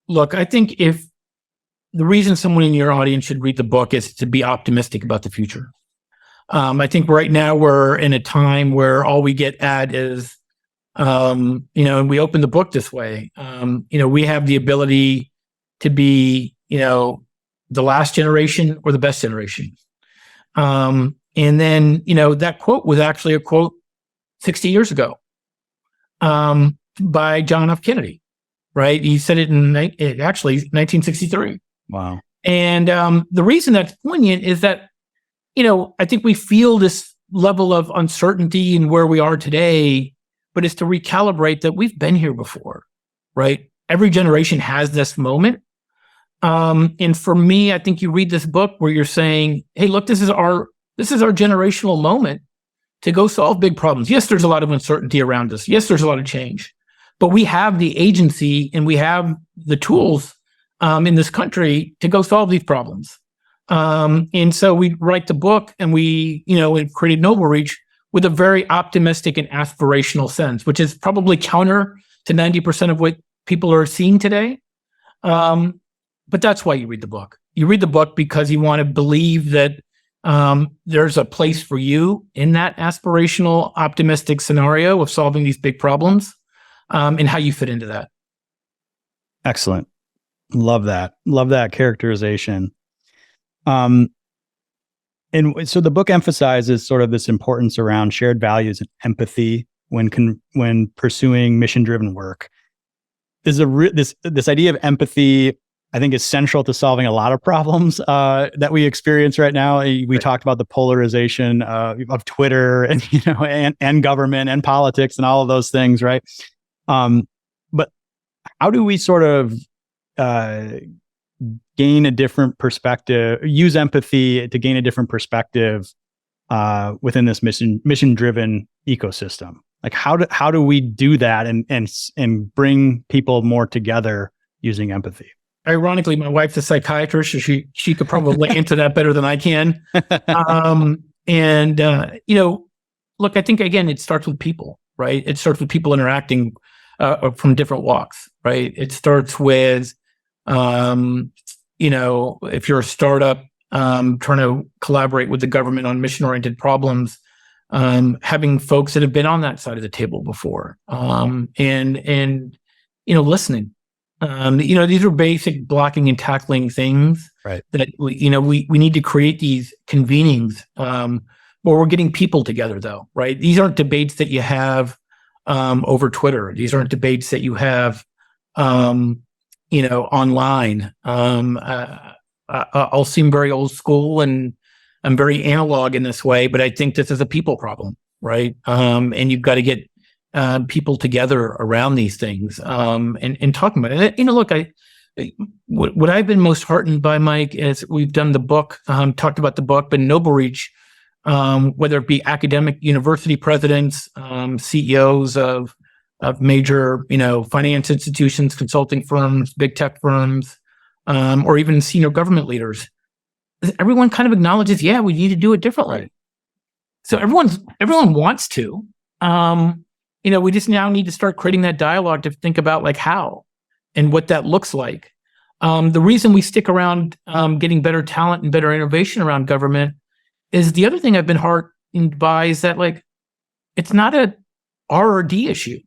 Look, I think if the reason someone in your audience should read the book is to be optimistic about the future. I think right now we're in a time where all we get at is, and we open the book this way. We have the ability to be, the last generation or the best generation. And then, that quote was actually a quote 60 years ago by John F. Kennedy, right? He said it in 1963. Wow. And the reason that's poignant is that, I think we feel this level of uncertainty in where we are today, but it's to recalibrate that we've been here before, right? Every generation has this moment. And for me, I think you read this book where you're saying, hey, look, this is our generational moment to go solve big problems. Yes, there's a lot of uncertainty around us. Yes, there's a lot of change, but we have the agency and we have the tools in this country to go solve these problems. And so we write the book and we created NobleReach with a very optimistic and aspirational sense, which is probably counter to 90% of what people are seeing today. But that's why you read the book. You read the book because you want to believe that there's a place for you in that aspirational, optimistic scenario of solving these big problems, and how you fit into that. Excellent. Love that. Love that characterization. And so the book emphasizes sort of this importance around shared values and empathy when pursuing mission-driven work. This idea of empathy, I think, is central to solving a lot of problems that we experience right now. We talked about the polarization of Twitter and government and politics and all of those things, right? But how do we sort of gain a different perspective, use empathy to gain a different perspective within this mission-driven ecosystem? Like how do we do that and bring people more together using empathy? ironically, my wife's a psychiatrist, so she could probably answer that better than I can. Look, I think again, it starts with people, right? It starts with people interacting from different walks, right? It starts with, if you're a startup trying to collaborate with the government on mission-oriented problems, having folks that have been on that side of the table before, and listening. These are basic blocking and tackling things, right? That we need to create these convenings where we're getting people together, though, right? These aren't debates that you have over Twitter. These aren't debates that you have online. I'll seem very old school and I'm very analog in this way, but I think this is a people problem, right? And you've got to get people together around these things and talking about it. Look, what I've been most heartened by, Mike, is we've done the book, talked about the book, but NobleReach, whether it be academic university presidents, CEOs of major, finance institutions, consulting firms, big tech firms, or even senior government leaders, everyone kind of acknowledges, yeah, we need to do it differently. Right. So everyone wants to. We just now need to start creating that dialogue to think about like how and what that looks like. The reason we stick around getting better talent and better innovation around government is the other thing I've been heartened by is that like it's not a R or D issue.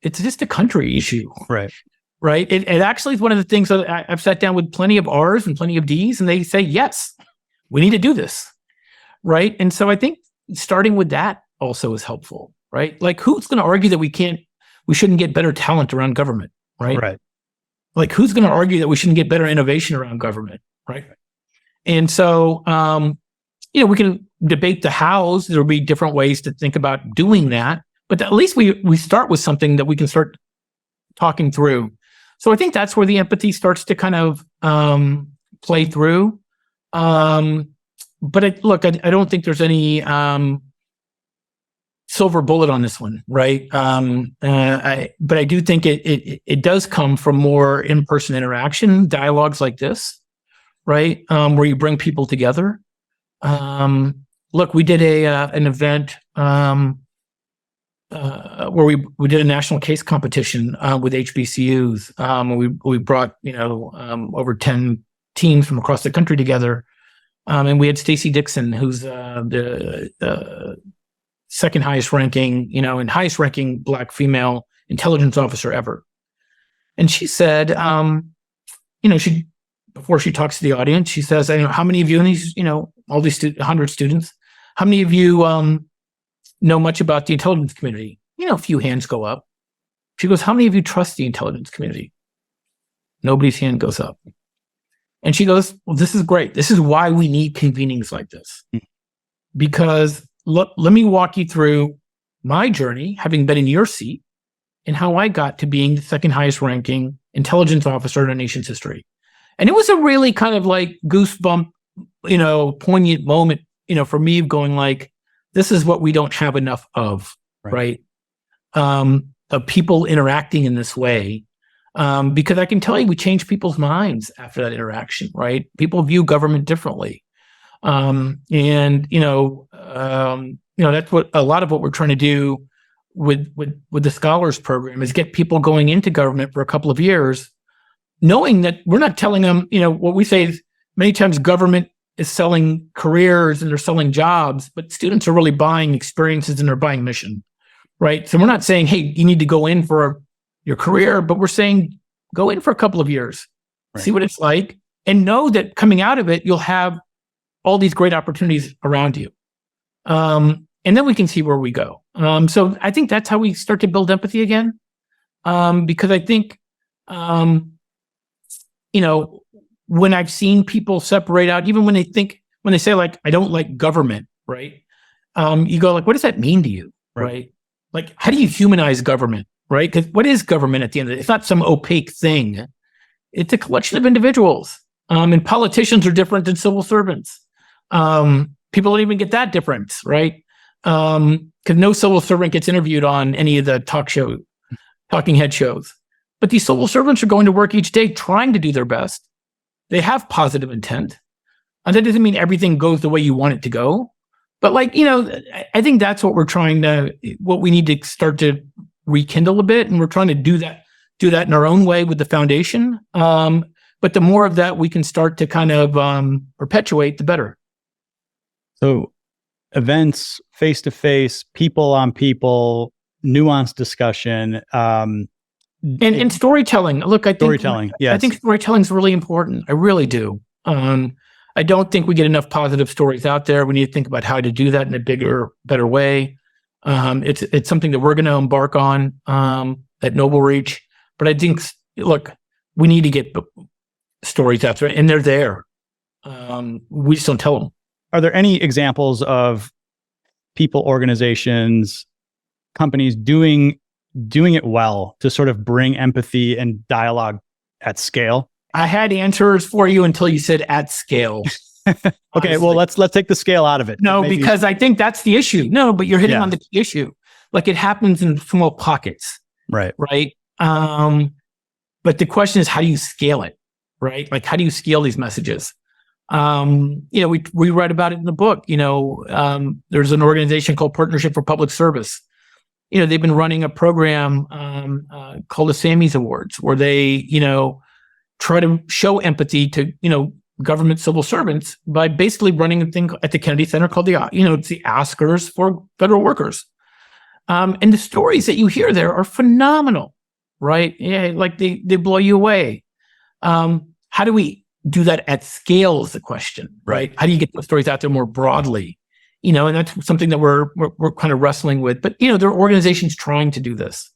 It's just a country issue. Right. Right. It actually is one of the things that I've sat down with plenty of R's and plenty of D's, and they say, yes, we need to do this. Right. And so I think starting with that also is helpful. Right. Like who's going to argue that we shouldn't get better talent around government? Right. Right. Like who's going to argue that we shouldn't get better innovation around government? Right. And so, we can debate the hows. There'll be different ways to think about doing that, but at least we start with something that we can start talking through. So I think that's where the empathy starts to kind of play through. But I don't think there's any silver bullet on this one, right? But I do think it does come from more in-person interaction, dialogues like this, right? Where you bring people together. We did an event where we did a national case competition with HBCUs. We brought over 10 teams from across the country together, and we had Stacey Dixon, who's the second highest ranking, and highest ranking Black female intelligence officer ever. And she said, before she talks to the audience, she says, how many of you in these, all these 100 students, how many of you know much about the intelligence community? A few hands go up. She goes, how many of you trust the intelligence community? Nobody's hand goes up. And she goes, well, this is great. This is why we need convenings like this. Because let me walk you through my journey, having been in your seat, and how I got to being the second highest ranking intelligence officer in our nation's history. And it was a really kind of like goosebump, poignant moment, for me going like, this is what we don't have enough of, right? Of people interacting in this way. Because I can tell you, we changed people's minds after that interaction, right? People view government differently. That's what a lot of what we're trying to do with the Scholars Program is get people going into government for a couple of years, knowing that we're not telling them, what we say is many times government is selling careers and they're selling jobs, but students are really buying experiences and they're buying mission, right? So we're not saying, hey, you need to go in for your career, but we're saying go in for a couple of years, see what it's like, and know that coming out of it, you'll have all these great opportunities around you. And then we can see where we go. So I think that's how we start to build empathy again. Because I think, when I've seen people separate out, even when they say like, I don't like government, right? You go like, what does that mean to you? Right? Like, how do you humanize government? Right? Because what is government at the end of it? It's not some opaque thing. It's a collection of individuals. And politicians are different than civil servants. People don't even get that difference, right? Because no civil servant gets interviewed on any of the talking head shows. But these civil servants are going to work each day trying to do their best. They have positive intent. And that doesn't mean everything goes the way you want it to go. But I think that's what what we need to start to rekindle a bit. And we're trying to do that in our own way with the foundation. But the more of that we can start to kind of perpetuate, the better. So events, face-to-face, people on people, nuanced discussion. And storytelling. Look, I think storytelling is really important. I really do. I don't think we get enough positive stories out there. We need to think about how to do that in a bigger, better way. It's something that we're going to embark on at NobleReach. But I think, look, we need to get stories out there, and they're there. We just don't tell them. Are there any examples of people, organizations, companies doing it well to sort of bring empathy and dialogue at scale? I had answers for you until you said at scale. Okay, well, let's take the scale out of it. No, because I think that's the issue. No, but you're hitting on the key issue. Like, it happens in small pockets. Right. But the question is, how do you scale it? Right? Like, how do you scale these messages? We write about it in the book. There's an organization called Partnership for Public Service. They've been running a program called the Sammys Awards, where they, try to show empathy to, government civil servants by basically running a thing at the Kennedy Center called it's the Oscars for federal workers. And the stories that you hear there are phenomenal, right? Yeah, like they blow you away. How do we do that at scale is the question, right? How do you get those stories out there more broadly? And that's something that we're kind of wrestling with. But, there are organizations trying to do this,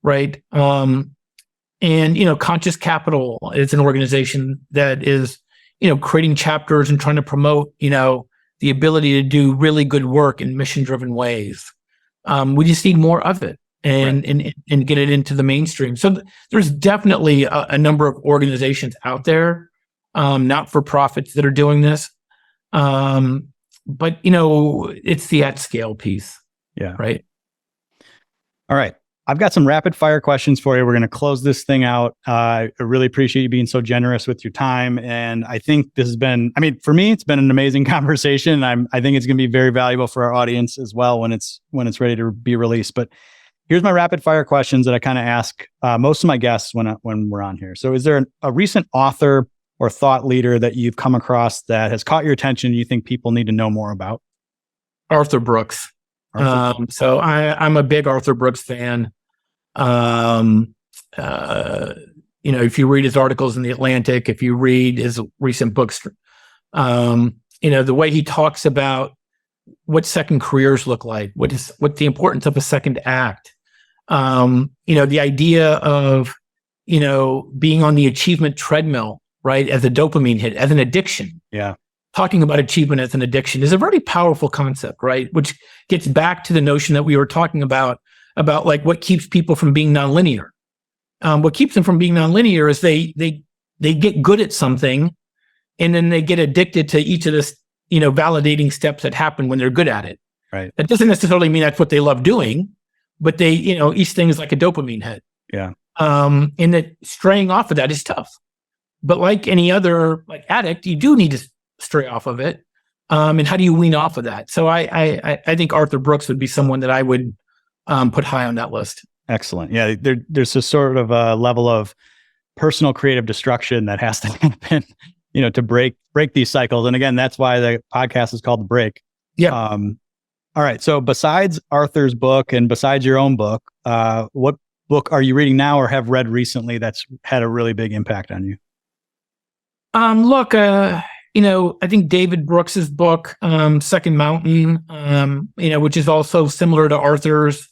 right? And Conscious Capital is an organization that is, creating chapters and trying to promote, the ability to do really good work in mission-driven ways. We just need more of it and get it into the mainstream. So there's definitely a number of organizations out there, not-for-profits that are doing this. But, it's the at-scale piece. Yeah. Right. All right. I've got some rapid fire questions for you. We're going to close this thing out. I really appreciate you being so generous with your time. And I think this has been, for me, it's been an amazing conversation. I think it's going to be very valuable for our audience as well when it's ready to be released. But here's my rapid fire questions that I kind of ask most of my guests when we're on here. So is there a recent author or thought leader that you've come across that has caught your attention and you think people need to know more about? Arthur Brooks. So I'm a big Arthur Brooks fan. If you read his articles in The Atlantic, if you read his recent books, the way he talks about what second careers look like, what the importance of a second act, the idea of, being on the achievement treadmill, right, as a dopamine hit, as an addiction. Yeah. Talking about achievement as an addiction is a very powerful concept, right? Which gets back to the notion that we were talking about like what keeps people from being nonlinear. What keeps them from being nonlinear is they get good at something, and then they get addicted to each of the validating steps that happen when they're good at it. Right. That doesn't necessarily mean that's what they love doing, but they each thing is like a dopamine hit. Yeah. And that straying off of that is tough. But like any other addict, you do need to stray off of it. And how do you wean off of that? So I think Arthur Brooks would be someone that I would put high on that list. Excellent. Yeah, there's a sort of a level of personal creative destruction that has to happen, to break these cycles. And again, that's why the podcast is called The Break. Yeah. All right. So besides Arthur's book and besides your own book, what book are you reading now or have read recently that's had a really big impact on you? Look, I think David Brooks's book, Second Mountain, which is also similar to Arthur's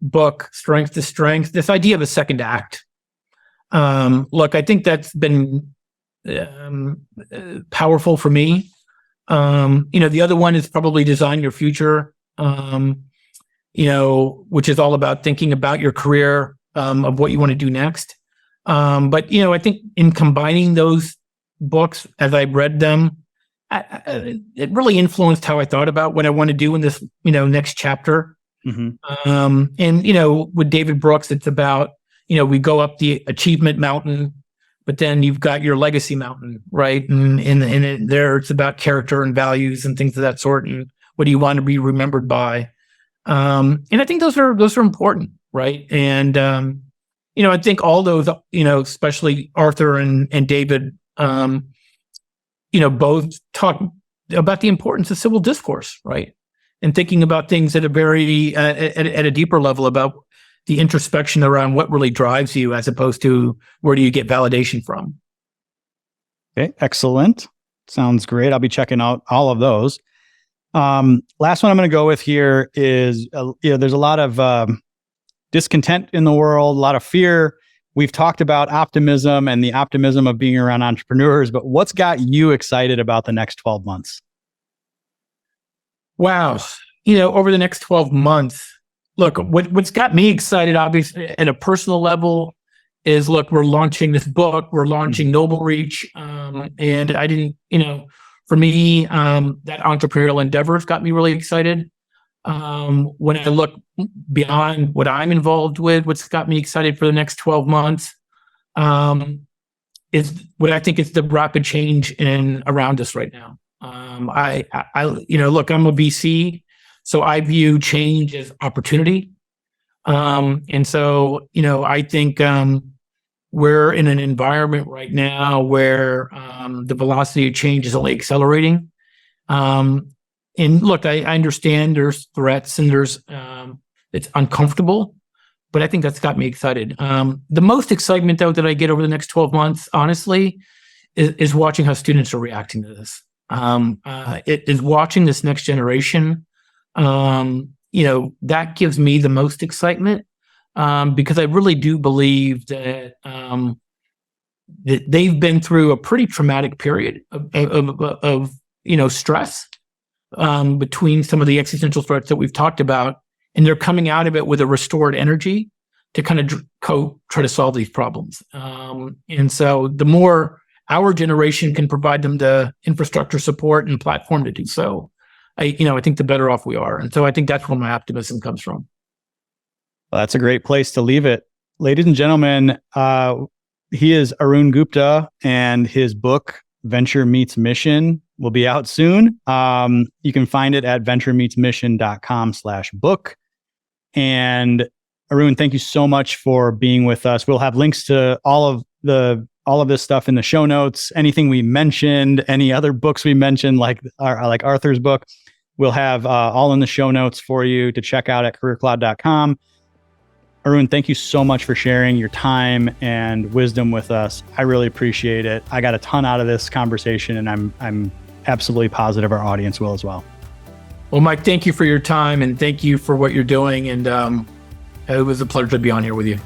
book, Strength to Strength, this idea of a second act. Look, I think that's been powerful for me. The other one is probably Design Your Future, which is all about thinking about your career, of what you want to do next. But I think in combining those books as I read them, it really influenced how I thought about what I want to do in this, next chapter. Mm-hmm. And with David Brooks, it's about, we go up the achievement mountain, but then you've got your legacy mountain, right? And there it's about character and values and things of that sort. And what do you want to be remembered by? And I think those are important, right? And I think all those, especially Arthur and David, both talk about the importance of civil discourse, right? And thinking about things at a very at a deeper level about the introspection around what really drives you, as opposed to where do you get validation from. Okay, excellent. Sounds great. I'll be checking out all of those. Last one I'm going to go with here is, there's a lot of discontent in the world, a lot of fear. We've talked about optimism and the optimism of being around entrepreneurs, but what's got you excited about the next 12 months? Wow. Over the next 12 months, look, what's got me excited, obviously, at a personal level is, look, we're launching this book, we're launching NobleReach. And I didn't, for me, that entrepreneurial endeavor has got me really excited. When I look beyond what I'm involved with, what's got me excited for the next 12 months is what I think is the rapid change around us right now. Look, I'm a VC, so I view change as opportunity. And so, I think we're in an environment right now where the velocity of change is only accelerating. And look, I understand there's threats and it's uncomfortable, but I think that's got me excited. The most excitement, though, that I get over the next 12 months, honestly, is watching how students are reacting to this. It is watching this next generation. That gives me the most excitement, because I really do believe that they've been through a pretty traumatic period of stress, between some of the existential threats that we've talked about, and they're coming out of it with a restored energy to kind of try to solve these problems. And so the more our generation can provide them the infrastructure support and platform to do so, I think the better off we are. And so I think that's where my optimism comes from. Well, that's a great place to leave it. Ladies and gentlemen, he is Arun Gupta, and his book, Venture Meets Mission, will be out soon. You can find it at venturemeetsmission.com/book. And Arun, thank you so much for being with us. We'll have links to all of this stuff in the show notes. Anything we mentioned, any other books we mentioned, like Arthur's book, we'll have all in the show notes for you to check out at careercloud.com. Arun, thank you so much for sharing your time and wisdom with us. I really appreciate it. I got a ton out of this conversation, and I'm absolutely positive our audience will as well. Well, Mike, thank you for your time, and thank you for what you're doing. And it was a pleasure to be on here with you.